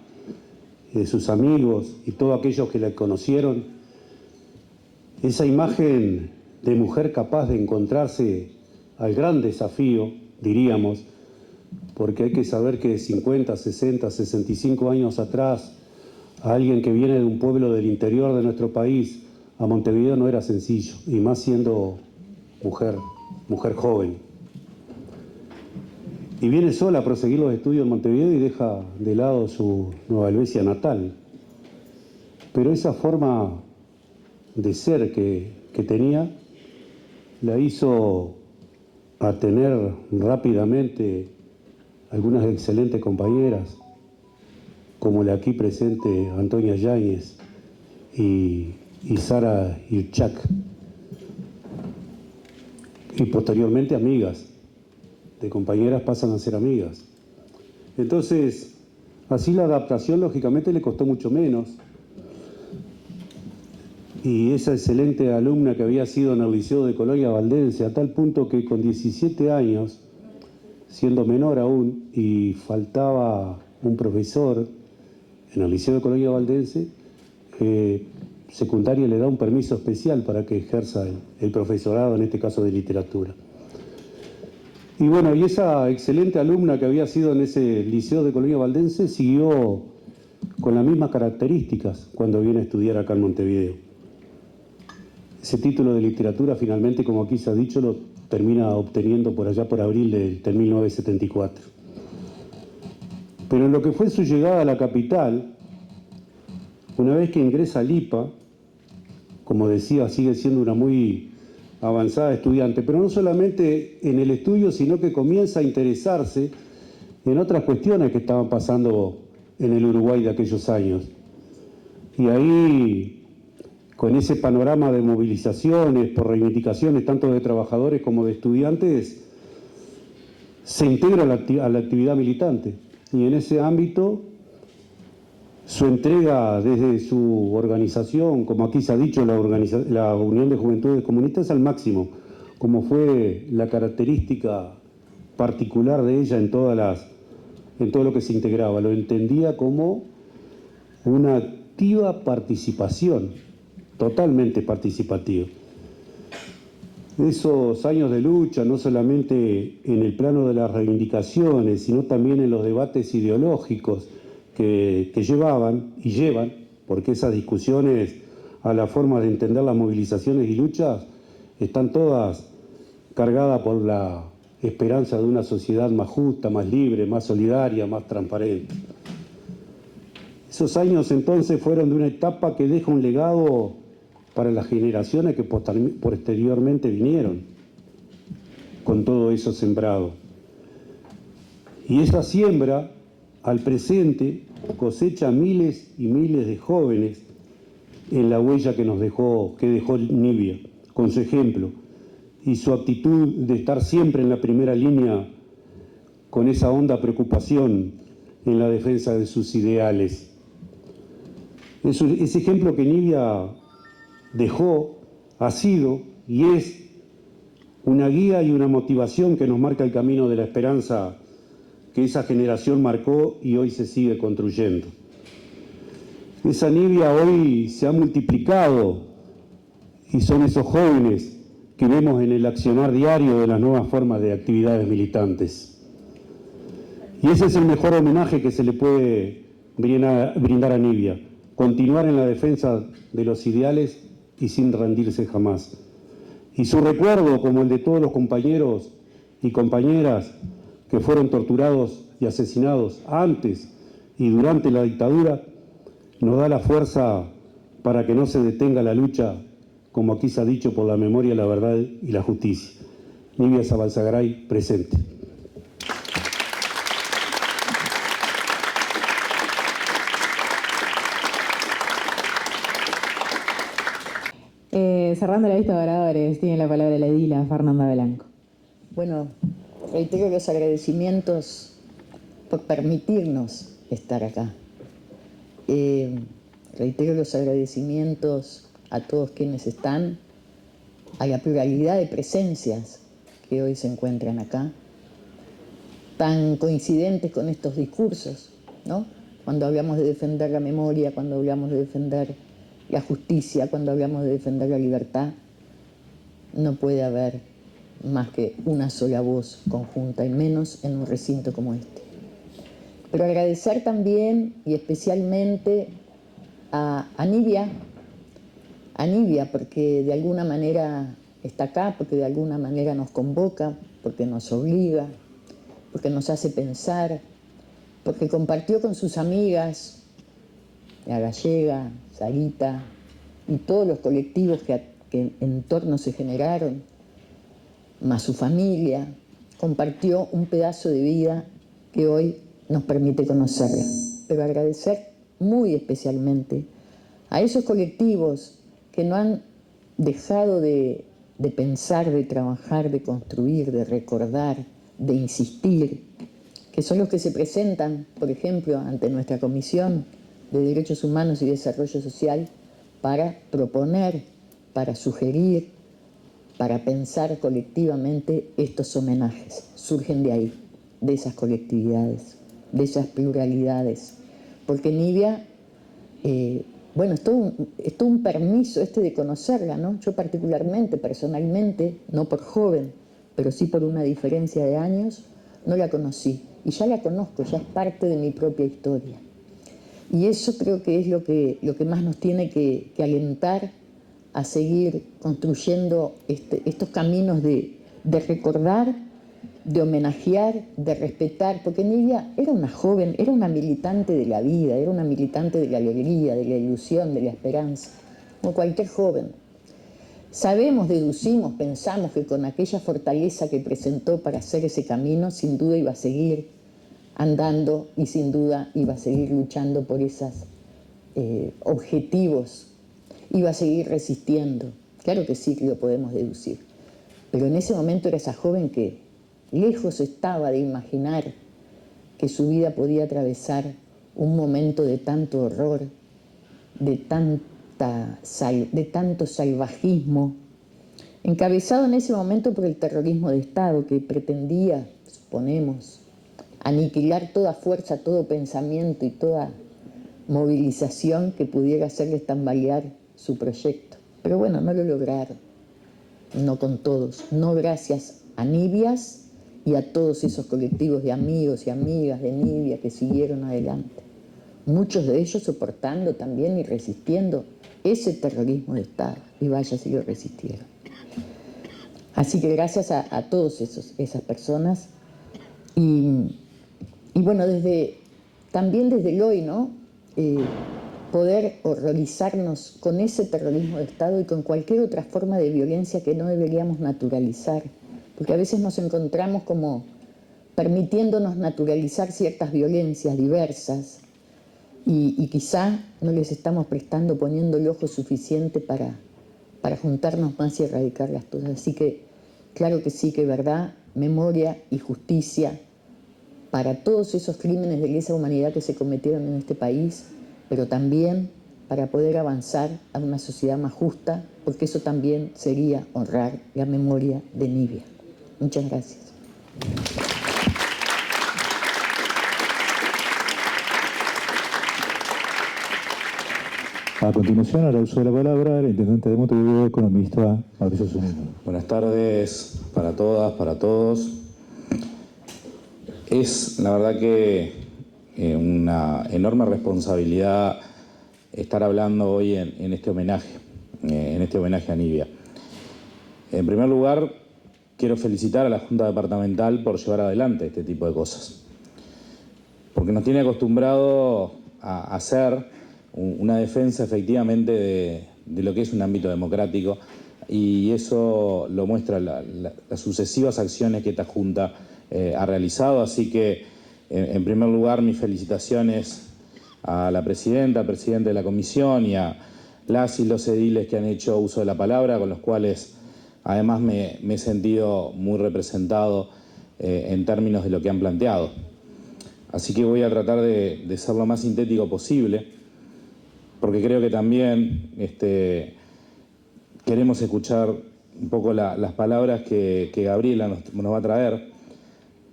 F: de sus amigos y todos aquellos que la conocieron, esa imagen de mujer capaz de encontrarse al gran desafío, diríamos, porque hay que saber que 50, 60, 65 años atrás, a alguien que viene de un pueblo del interior de nuestro país, a Montevideo no era sencillo, y más siendo mujer joven. Y viene sola a proseguir los estudios en Montevideo y deja de lado su Nueva Helvecia natal. Pero esa forma de ser que tenía la hizo a tener rápidamente algunas excelentes compañeras, como la aquí presente Antonia Yáñez y Sara Irchak, y posteriormente amigas. De compañeras pasan a ser amigas. Entonces, así la adaptación lógicamente le costó mucho menos. Y esa excelente alumna que había sido en el Liceo de Colonia Valdense, a tal punto que con 17 años, siendo menor aún, y faltaba un profesor en el Liceo de Colonia Valdense, secundaria le da un permiso especial para que ejerza el profesorado, en este caso de literatura. Y bueno, y esa excelente alumna que había sido en ese Liceo de Colonia Valdense siguió con las mismas características cuando viene a estudiar acá en Montevideo. Ese título de literatura finalmente, como aquí se ha dicho, lo termina obteniendo por allá por abril del 1974. Pero en lo que fue su llegada a la capital, una vez que ingresa al IPA, como decía, sigue siendo una muy avanzada estudiante, pero no solamente en el estudio, sino que comienza a interesarse en otras cuestiones que estaban pasando en el Uruguay de aquellos años. Y ahí, con ese panorama de movilizaciones por reivindicaciones tanto de trabajadores como de estudiantes, se integra a la actividad militante. Y en ese ámbito, su entrega desde su organización, como aquí se ha dicho, la Unión de Juventudes Comunistas, al máximo, como fue la característica particular de ella en todo lo que se integraba. Lo entendía como una activa participación, totalmente participativa. Esos años de lucha, no solamente en el plano de las reivindicaciones, sino también en los debates ideológicos, que llevaban y llevan, porque esas discusiones a la forma de entender las movilizaciones y luchas están todas cargadas por la esperanza de una sociedad más justa, más libre, más solidaria, más transparente. Esos años entonces fueron de una etapa que deja un legado para las generaciones que posteriormente vinieron, con todo eso sembrado. Y esa siembra, al presente, cosecha miles y miles de jóvenes en la huella que dejó Nibia, con su ejemplo y su actitud de estar siempre en la primera línea con esa honda preocupación en la defensa de sus ideales. Ese ejemplo que Nibia dejó ha sido y es una guía y una motivación que nos marca el camino de la esperanza que esa generación marcó y hoy se sigue construyendo. Esa Nibia hoy se ha multiplicado y son esos jóvenes que vemos en el accionar diario de las nuevas formas de actividades militantes. Y ese es el mejor homenaje que se le puede brindar a Nibia, continuar en la defensa de los ideales y sin rendirse jamás. Y su recuerdo, como el de todos los compañeros y compañeras que fueron torturados y asesinados antes y durante la dictadura, nos da la fuerza para que no se detenga la lucha como aquí se ha dicho, por la memoria, la verdad y la justicia. Nibia Zabalzagaray, presente.
B: Cerrando la lista de oradores, tiene la palabra la edila Fernanda Blanco.
G: Bueno, reitero los agradecimientos por permitirnos estar acá. Reitero los agradecimientos a todos quienes están, a la pluralidad de presencias que hoy se encuentran acá, tan coincidentes con estos discursos, ¿no? Cuando hablamos de defender la memoria, cuando hablamos de defender la justicia, cuando hablamos de defender la libertad, no puede haber más que una sola voz conjunta, y menos en un recinto como este. Pero agradecer también y especialmente a Nibia, porque de alguna manera está acá, porque de alguna manera nos convoca, porque nos obliga, porque nos hace pensar, porque compartió con sus amigas, la Gallega, Sarita y todos los colectivos que en torno se generaron, más su familia, compartió un pedazo de vida que hoy nos permite conocerla. Pero agradecer muy especialmente a esos colectivos que no han dejado de pensar, de trabajar, de construir, de recordar, de insistir, que son los que se presentan, por ejemplo, ante nuestra Comisión de Derechos Humanos y Desarrollo Social para proponer, para sugerir, para pensar colectivamente estos homenajes. Surgen de ahí, de esas colectividades, de esas pluralidades. Porque Nibia, bueno, es todo un permiso de conocerla, ¿no? Yo particularmente, personalmente, no por joven, pero sí por una diferencia de años, no la conocí. Y ya la conozco, ya es parte de mi propia historia. Y eso creo que es lo que más nos tiene que alentar a seguir construyendo estos caminos de recordar, de homenajear, de respetar, porque Nibia era una joven, era una militante de la vida, era una militante de la alegría, de la ilusión, de la esperanza, como cualquier joven. Sabemos, deducimos, pensamos que con aquella fortaleza que presentó para hacer ese camino, sin duda iba a seguir andando y sin duda iba a seguir luchando por esos objetivos, iba a seguir resistiendo. Claro que sí que lo podemos deducir, pero en ese momento era esa joven que lejos estaba de imaginar que su vida podía atravesar un momento de tanto horror, de tanto salvajismo, encabezado en ese momento por el terrorismo de Estado que pretendía, suponemos, aniquilar toda fuerza, todo pensamiento y toda movilización que pudiera hacerles tambalear su proyecto. Pero bueno, no lo lograron, no con todos, no gracias a Nibias y a todos esos colectivos de amigos y amigas de Nibia que siguieron adelante. Muchos de ellos soportando también y resistiendo ese terrorismo de Estado, y vaya si lo resistieron. Así que gracias a todas esas personas y bueno, también desde el hoy, ¿no? Poder horrorizarnos con ese terrorismo de Estado y con cualquier otra forma de violencia que no deberíamos naturalizar, porque a veces nos encontramos como permitiéndonos naturalizar ciertas violencias diversas y quizá no les estamos poniendo el ojo suficiente para juntarnos más y erradicarlas todas. Así que, claro que sí, que verdad, memoria y justicia para todos esos crímenes de lesa humanidad que se cometieron en este país, pero también para poder avanzar a una sociedad más justa, porque eso también sería honrar la memoria de Nibia. Muchas gracias.
A: A continuación, hará uso de la palabra el intendente de Montevideo, economista Mauricio Zunino.
H: Buenas tardes para todas, para todos. Es la verdad que una enorme responsabilidad estar hablando hoy en este homenaje a Nibia. En primer lugar, quiero felicitar a la Junta Departamental por llevar adelante este tipo de cosas, porque nos tiene acostumbrado a hacer una defensa efectivamente lo que es un ámbito democrático, y eso lo muestra las sucesivas acciones que esta Junta ha realizado. Así que, en primer lugar, mis felicitaciones a la presidenta, al presidente de la comisión y a las y los ediles que han hecho uso de la palabra, con los cuales además me he sentido muy representado en términos de lo que han planteado. Así que voy a tratar de ser lo más sintético posible, porque creo que también queremos escuchar un poco las palabras que Gabriela nos va a traer,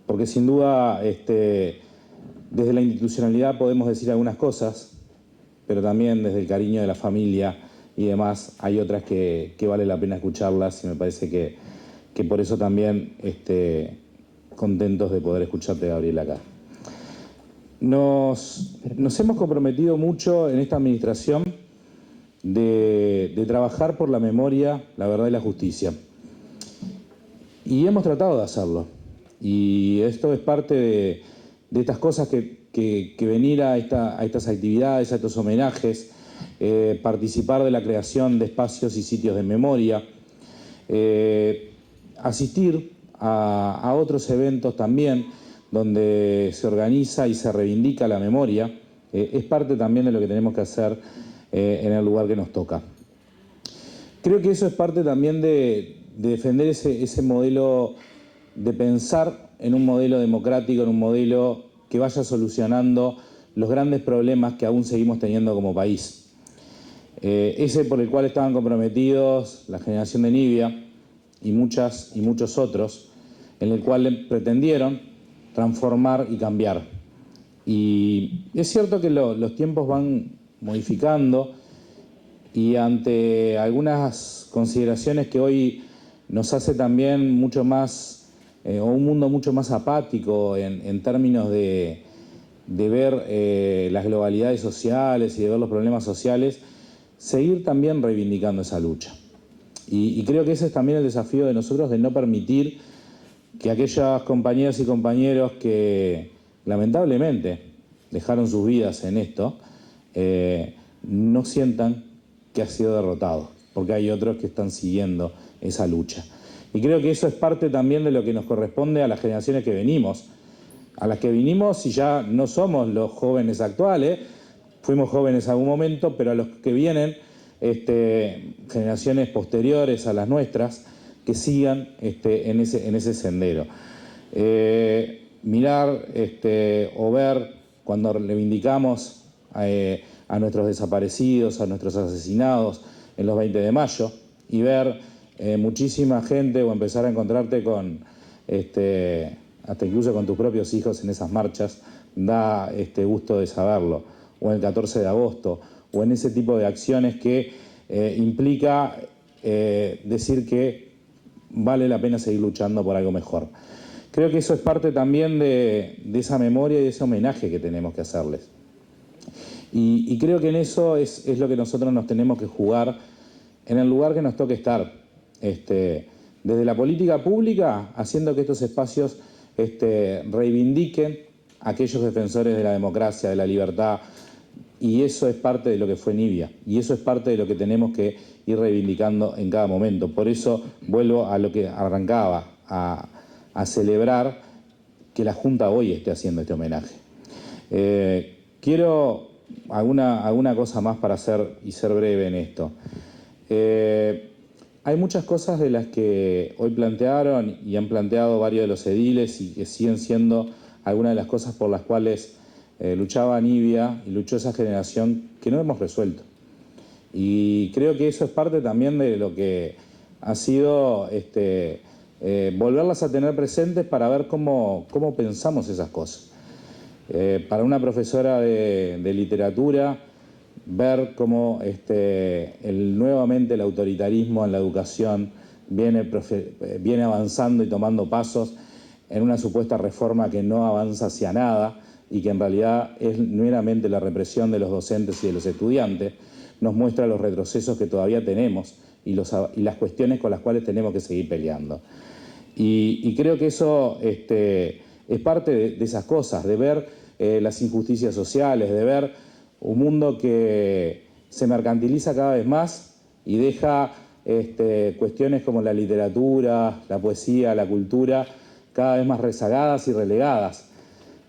H: porque sin duda desde la institucionalidad podemos decir algunas cosas, pero también desde el cariño de la familia y demás hay otras que vale la pena escucharlas, y me parece que por eso también contentos de poder escucharte, Gabriela, acá. Nos hemos comprometido mucho en esta administración de trabajar por la memoria, la verdad y la justicia. Y hemos tratado de hacerlo. Y esto es parte de estas cosas que venir a estas actividades, a estos homenajes, participar de la creación de espacios y sitios de memoria, asistir a otros eventos también donde se organiza y se reivindica la memoria, es parte también de lo que tenemos que hacer en el lugar que nos toca. Creo que eso es parte también de defender ese modelo, de pensar en un modelo democrático, en un modelo que vaya solucionando los grandes problemas que aún seguimos teniendo como país. Ese por el cual estaban comprometidos la generación de Nibia y muchos otros, en el cual pretendieron transformar y cambiar. Y es cierto que los tiempos van modificando, y ante algunas consideraciones que hoy nos hace también mucho más, o un mundo mucho más apático en términos de ver las globalidades sociales y de ver los problemas sociales, seguir también reivindicando esa lucha. Y creo que ese es también el desafío de nosotros, de no permitir que aquellas compañeras y compañeros que lamentablemente dejaron sus vidas en esto, no sientan que ha sido derrotado, porque hay otros que están siguiendo esa lucha. Y creo que eso es parte también de lo que nos corresponde a las generaciones que venimos, a las que vinimos y ya no somos los jóvenes actuales, fuimos jóvenes en algún momento, pero a los que vienen, generaciones posteriores a las nuestras, que sigan en ese sendero. Mirar o ver cuando reivindicamos a nuestros desaparecidos, a nuestros asesinados en los 20 de mayo, y ver muchísima gente, o empezar a encontrarte con, hasta incluso con tus propios hijos en esas marchas, da gusto de saberlo, o en el 14 de agosto, o en ese tipo de acciones que implica decir que vale la pena seguir luchando por algo mejor. Creo que eso es parte también de esa memoria y de ese homenaje que tenemos que hacerles. Y creo que en eso es lo que nosotros nos tenemos que jugar en el lugar que nos toque estar. Desde la política pública, haciendo que estos espacios reivindiquen a aquellos defensores de la democracia, de la libertad, y eso es parte de lo que fue Nibia, y eso es parte de lo que tenemos que ir reivindicando en cada momento. Por eso vuelvo a lo que arrancaba, a celebrar que la Junta hoy esté haciendo este homenaje. Quiero alguna cosa más para hacer y ser breve en esto. Hay muchas cosas de las que hoy plantearon y han planteado varios de los ediles, y que siguen siendo algunas de las cosas por las cuales luchaba Nibia y luchó esa generación, que no hemos resuelto. Y creo que eso es parte también de lo que ha sido volverlas a tener presentes para ver cómo pensamos esas cosas. Para una profesora de literatura, ver cómo nuevamente el autoritarismo en la educación viene avanzando y tomando pasos en una supuesta reforma que no avanza hacia nada, y que en realidad es meramente la represión de los docentes y de los estudiantes, nos muestra los retrocesos que todavía tenemos y las cuestiones con las cuales tenemos que seguir peleando. Y creo que eso es parte de esas cosas, de ver las injusticias sociales, de ver un mundo que se mercantiliza cada vez más y deja cuestiones como la literatura, la poesía, la cultura cada vez más rezagadas y relegadas,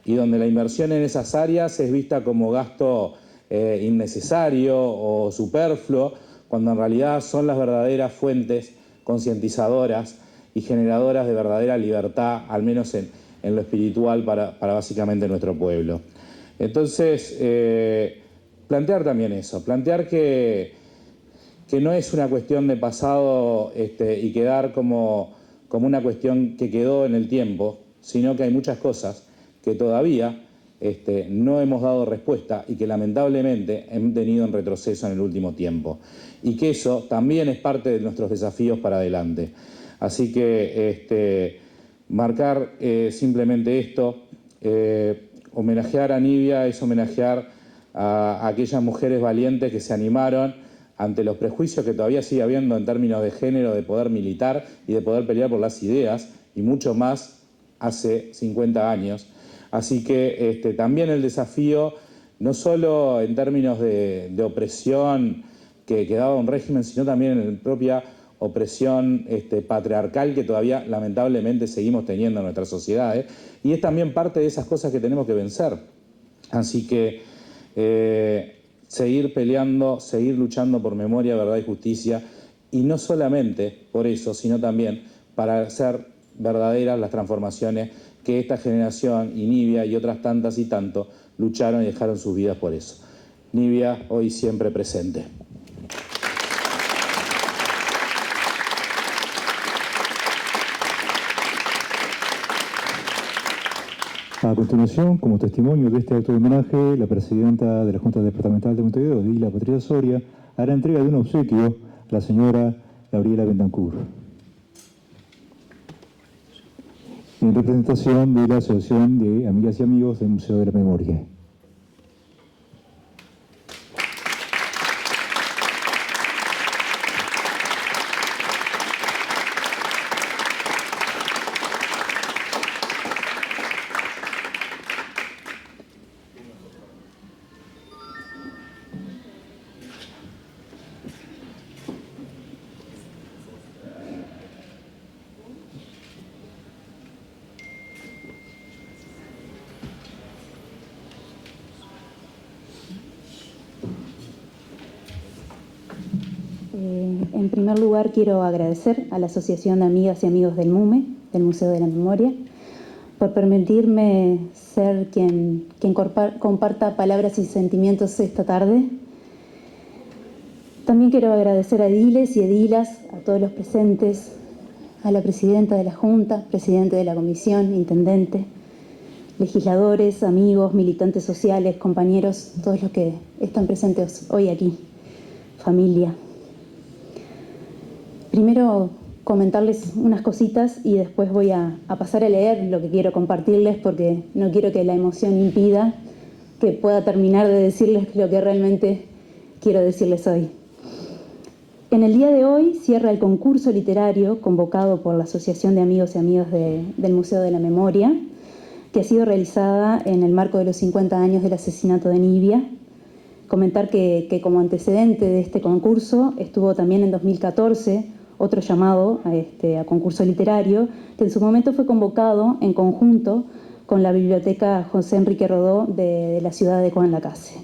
H: y donde la inversión en esas áreas es vista como gasto innecesario o superfluo, cuando en realidad son las verdaderas fuentes concientizadoras y generadoras de verdadera libertad, al menos en lo espiritual, para básicamente nuestro pueblo. Entonces, plantear también eso, plantear que no es una cuestión de pasado y quedar como una cuestión que quedó en el tiempo, sino que hay muchas cosas que todavía no hemos dado respuesta y que lamentablemente hemos tenido en retroceso en el último tiempo. Y que eso también es parte de nuestros desafíos para adelante. Así que marcar simplemente esto, homenajear a Nibia es homenajear a aquellas mujeres valientes que se animaron ante los prejuicios que todavía sigue habiendo en términos de género, de poder militar y de poder pelear por las ideas, y mucho más hace 50 años. Así que también el desafío, no solo en términos de opresión que daba un régimen, sino también en la propia opresión patriarcal que todavía lamentablemente seguimos teniendo en nuestras sociedades, y es también parte de esas cosas que tenemos que vencer. Así que seguir peleando, seguir luchando por memoria, verdad y justicia, y no solamente por eso, sino también para hacer verdaderas las transformaciones que esta generación y Nibia y otras tantas y tanto lucharon y dejaron sus vidas por eso. Nibia, hoy siempre presente.
A: A continuación, como testimonio de este acto de homenaje, la presidenta de la Junta Departamental de Montevideo, Dila Patricia Soria, hará entrega de un obsequio a la señora Gabriela Bentancur, en representación de la Asociación de Amigas y Amigos del Museo de la Memoria.
I: En primer lugar, quiero agradecer a la Asociación de Amigas y Amigos del MUME, del Museo de la Memoria, por permitirme ser quien comparta palabras y sentimientos esta tarde. También quiero agradecer a ediles y edilas, a todos los presentes, a la presidenta de la Junta, presidente de la Comisión, intendente, legisladores, amigos, militantes sociales, compañeros, todos los que están presentes hoy aquí, familia. Primero comentarles unas cositas y después voy a pasar a leer lo que quiero compartirles, porque no quiero que la emoción impida que pueda terminar de decirles lo que realmente quiero decirles hoy. En el día de hoy cierra el concurso literario convocado por la Asociación de Amigos y Amigas del Museo de la Memoria, que ha sido realizada en el marco de los 50 años del asesinato de Nibia. Comentar que como antecedente de este concurso estuvo también en 2014 otro llamado a concurso literario, que en su momento fue convocado en conjunto con la Biblioteca José Enrique Rodó de la ciudad de Coan-Lacase.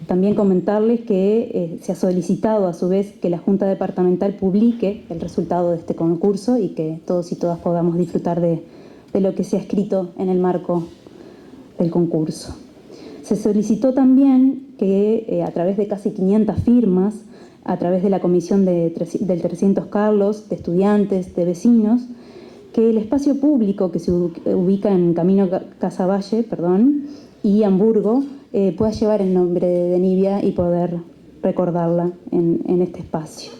I: También comentarles que se ha solicitado a su vez que la Junta Departamental publique el resultado de este concurso y que todos y todas podamos disfrutar de lo que se ha escrito en el marco del concurso. Se solicitó también que a través de casi 500 firmas, a través de la comisión del 300 Carlos, de estudiantes, de vecinos, que el espacio público que se ubica en Camino Casaballe, y Hamburgo, pueda llevar el nombre de Nibia y poder recordarla en este espacio.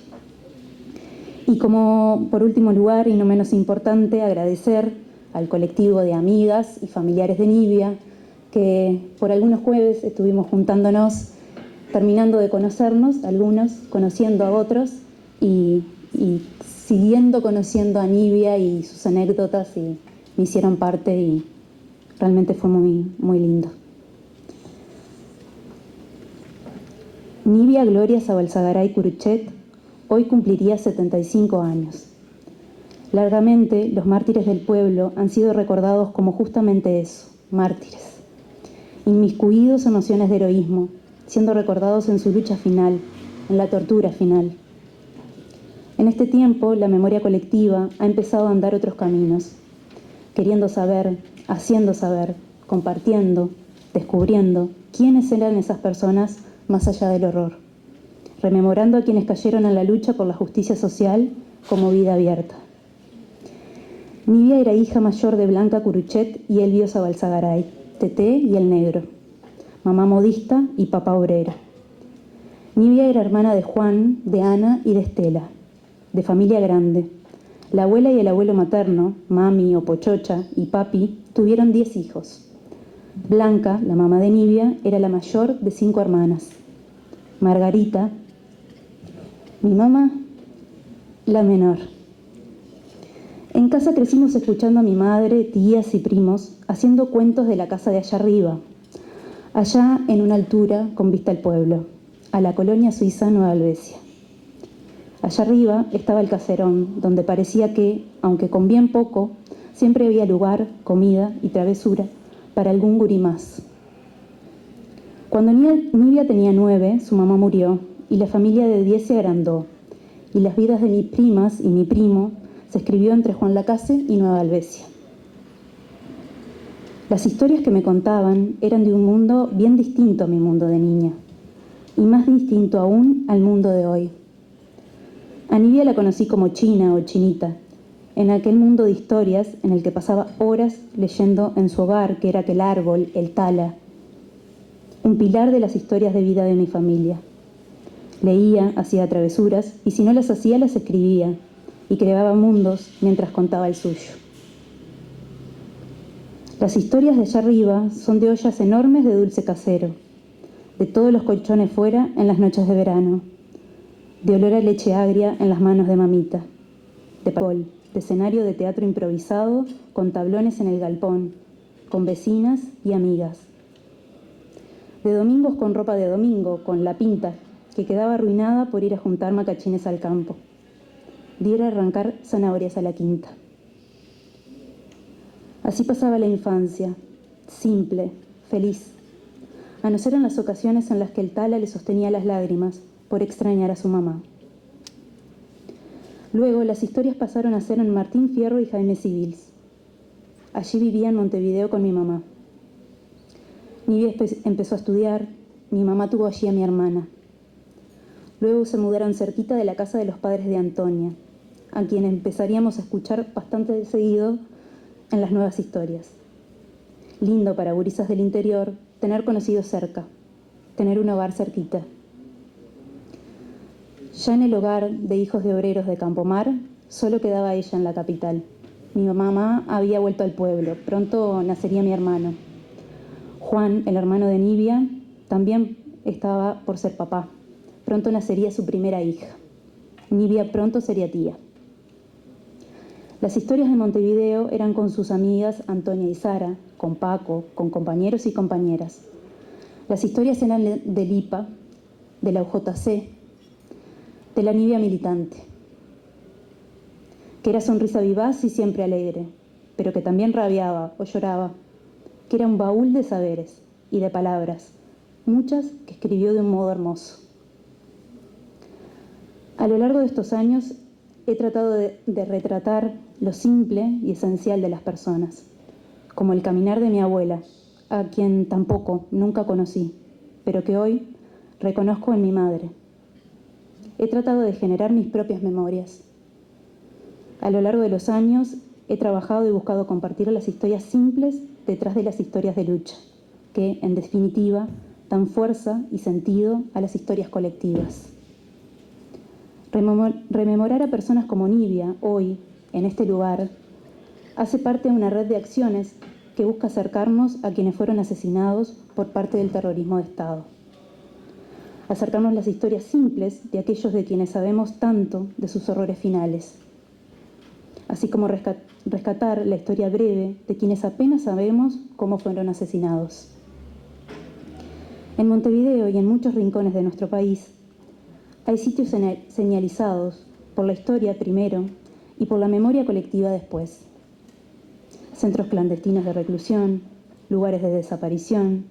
I: Y como por último lugar, y no menos importante, agradecer al colectivo de amigas y familiares de Nibia, que por algunos jueves estuvimos juntándonos, terminando de conocernos, algunos conociendo a otros y siguiendo conociendo a Nibia y sus anécdotas, y me hicieron parte y realmente fue muy, muy lindo. Nibia Gloria Zabalzagaray Curuchet, hoy cumpliría 75 años. Largamente, los mártires del pueblo han sido recordados como justamente eso, mártires, inmiscuidos en nociones de heroísmo, siendo recordados en su lucha final, en la tortura final. En este tiempo, la memoria colectiva ha empezado a andar otros caminos, queriendo saber, haciendo saber, compartiendo, descubriendo quiénes eran esas personas más allá del horror, rememorando a quienes cayeron en la lucha por la justicia social como vida abierta. Nivia era hija mayor de Blanca Curuchet y Elvio Zabalzagaray, Teté y el Negro, mamá modista y papá obrero. Nivia era hermana de Juan, de Ana y de Estela, de familia grande. La abuela y el abuelo materno, mami o pochocha y papi, tuvieron 10 hijos. Blanca, la mamá de Nivia, era la mayor de 5 hermanas. Margarita, mi mamá, la menor. En casa crecimos escuchando a mi madre, tías y primos haciendo cuentos de la casa de allá arriba, allá en una altura con vista al pueblo, a la colonia suiza Nueva Helvecia. Allá arriba estaba el caserón, donde parecía que, aunque con bien poco, siempre había lugar, comida y travesura para algún gurí más. Cuando Nivia tenía 9, su mamá murió y la familia de 10 se agrandó, y las vidas de mis primas y mi primo se escribió entre Juan Lacase y Nueva Helvecia. Las historias que me contaban eran de un mundo bien distinto a mi mundo de niña, y más distinto aún al mundo de hoy. A Nivia la conocí como China o Chinita, en aquel mundo de historias en el que pasaba horas leyendo en su hogar, que era aquel árbol, el tala, un pilar de las historias de vida de mi familia. Leía, hacía travesuras, y si no las hacía, las escribía, y creaba mundos mientras contaba el suyo. Las historias de allá arriba son de ollas enormes de dulce casero, de todos los colchones fuera en las noches de verano, de olor a leche agria en las manos de mamita, de papel, de escenario de teatro improvisado con tablones en el galpón, con vecinas y amigas, de domingos con ropa de domingo, con la pinta, que quedaba arruinada por ir a juntar macachines al campo, de ir a arrancar zanahorias a la quinta. Así pasaba la infancia, simple, feliz, a no ser en las ocasiones en las que el tala le sostenía las lágrimas por extrañar a su mamá. Luego las historias pasaron a ser en Martín Fierro y Jaime Civils. Allí vivía en Montevideo con mi mamá. Nivia empezó a estudiar, mi mamá tuvo allí a mi hermana. Luego se mudaron cerquita de la casa de los padres de Antonia, a quien empezaríamos a escuchar bastante seguido en las nuevas historias. Lindo para gurisas del interior tener conocidos cerca, tener un hogar cerquita. Ya en el hogar de hijos de obreros de Campomar, solo quedaba ella en la capital. Mi mamá había vuelto al pueblo, pronto nacería mi hermano. Juan, el hermano de Nivia, también estaba por ser papá. Pronto nacería su primera hija. Nivia pronto sería tía. Las historias de Montevideo eran con sus amigas Antonia y Sara, con Paco, con compañeros y compañeras. Las historias eran del IPA, de la UJC, de la Nivia militante, que era sonrisa vivaz y siempre alegre, pero que también rabiaba o lloraba, que era un baúl de saberes y de palabras, muchas que escribió de un modo hermoso. A lo largo de estos años he tratado de retratar lo simple y esencial de las personas, como el caminar de mi abuela, a quien tampoco nunca conocí, pero que hoy reconozco en mi madre. He tratado de generar mis propias memorias. A lo largo de los años he trabajado y buscado compartir las historias simples detrás de las historias de lucha, que, en definitiva, dan fuerza y sentido a las historias colectivas. Rememorar a personas como Nivia, hoy, en este lugar, hace parte de una red de acciones que busca acercarnos a quienes fueron asesinados por parte del terrorismo de Estado. Acercarnos las historias simples de aquellos de quienes sabemos tanto de sus horrores finales, así como rescatar la historia breve de quienes apenas sabemos cómo fueron asesinados. En Montevideo y en muchos rincones de nuestro país Hay sitios señalizados por la historia primero y por la memoria colectiva después. Centros clandestinos de reclusión, lugares de desaparición,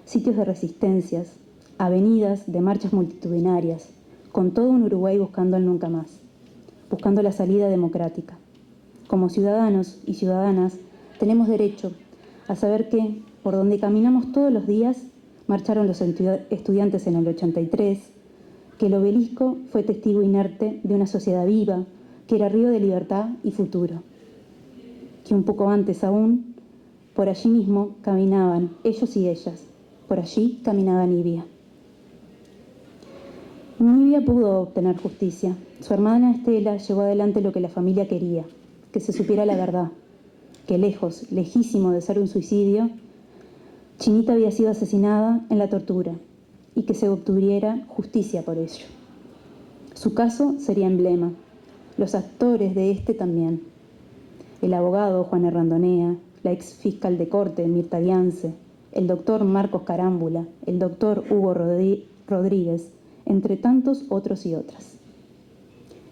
I: sitios de resistencias, avenidas de marchas multitudinarias, con todo un Uruguay buscando el nunca más, buscando la salida democrática. Como ciudadanos y ciudadanas tenemos derecho a saber que, por donde caminamos todos los días, marcharon los estudiantes en el 83, que el obelisco fue testigo inerte de una sociedad viva, que era río de libertad y futuro. Que un poco antes aún, por allí mismo caminaban ellos y ellas, por allí caminaba Nibia. Nibia pudo obtener justicia. Su hermana Estela llevó adelante lo que la familia quería, que se supiera la verdad, que lejos, lejísimo de ser un suicidio, Chinita había sido asesinada en la tortura y que se obtuviera justicia por ello. Su caso sería emblema, los actores de este también. El abogado Juan Errandonea, la ex fiscal de corte Mirta Diance, el doctor Marcos Carámbula, el doctor Hugo Rodríguez, entre tantos otros y otras.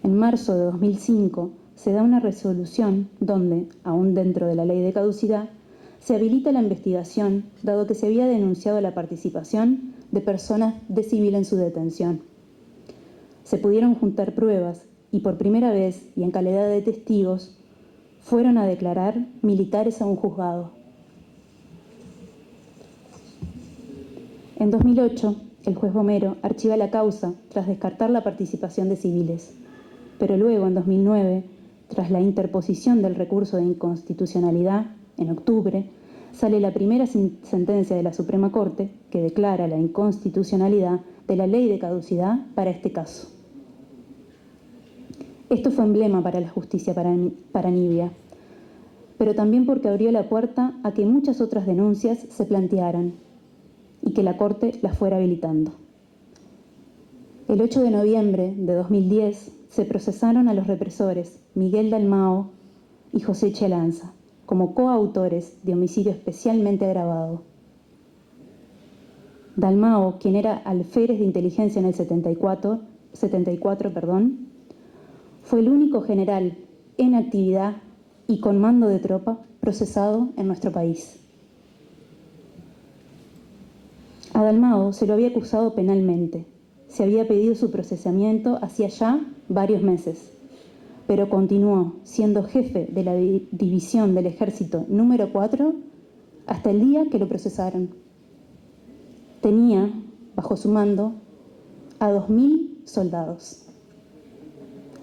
I: En marzo de 2005 se da una resolución donde, aún dentro de la ley de caducidad, se habilita la investigación, dado que se había denunciado la participación de personas de civil en su detención. Se pudieron juntar pruebas y por primera vez, y en calidad de testigos, fueron a declarar militares a un juzgado. En 2008, el juez Bomero archiva la causa tras descartar la participación de civiles, pero luego, en 2009, tras la interposición del recurso de inconstitucionalidad, en octubre, sale la primera sentencia de la Suprema Corte que declara la inconstitucionalidad de la ley de caducidad para este caso. Esto fue emblema para la justicia para Nibia, pero también porque abrió la puerta a que muchas otras denuncias se plantearan y que la Corte las fuera habilitando. El 8 de noviembre de 2010 se procesaron a los represores Miguel Dalmao y José Chelanza como coautores de homicidio especialmente agravado. Dalmao, quien era alférez de inteligencia en el 74, fue el único general en actividad y con mando de tropa procesado en nuestro país. A Dalmao se lo había acusado penalmente. Se había pedido su procesamiento hacía ya varios meses, pero continuó siendo jefe de la división del Ejército número 4 hasta el día que lo procesaron. Tenía, bajo su mando, a 2.000 soldados.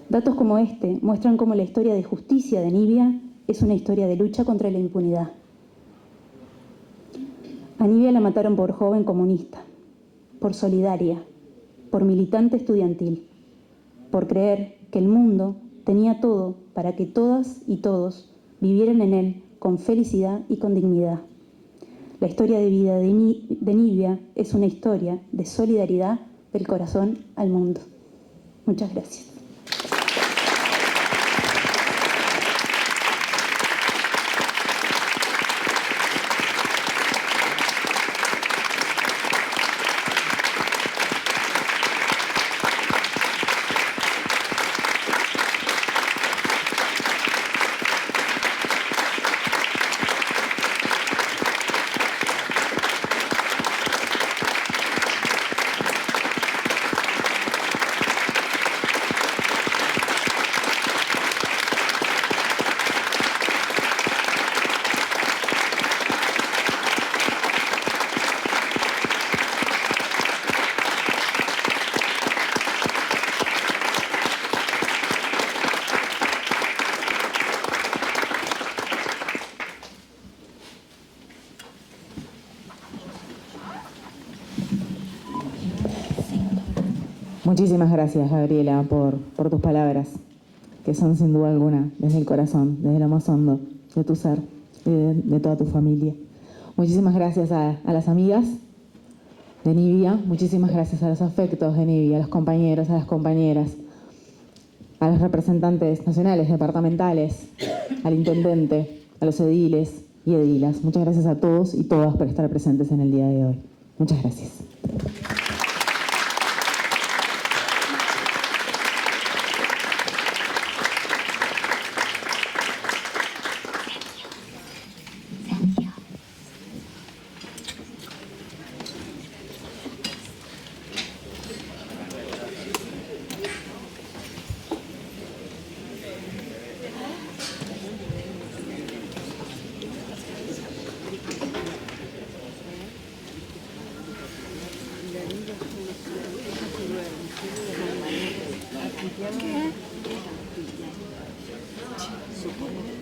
I: Datos como este muestran cómo la historia de justicia de Nibia es una historia de lucha contra la impunidad. A Nibia la mataron por joven comunista, por solidaria, por militante estudiantil, por creer que el mundo tenía todo para que todas y todos vivieran en él con felicidad y con dignidad. La historia de vida de Nibia es una historia de solidaridad del corazón al mundo. Muchas gracias.
B: Muchísimas gracias, Gabriela, por tus palabras, que son sin duda alguna desde el corazón, desde lo más hondo de tu ser y de toda tu familia. Muchísimas gracias a las amigas de Nibia, muchísimas gracias a los afectos de Nibia, a los compañeros, a las compañeras, a los representantes nacionales, departamentales, al intendente, a los ediles y edilas. Muchas gracias a todos y todas por estar presentes en el día de hoy. Muchas gracias.
J: supone.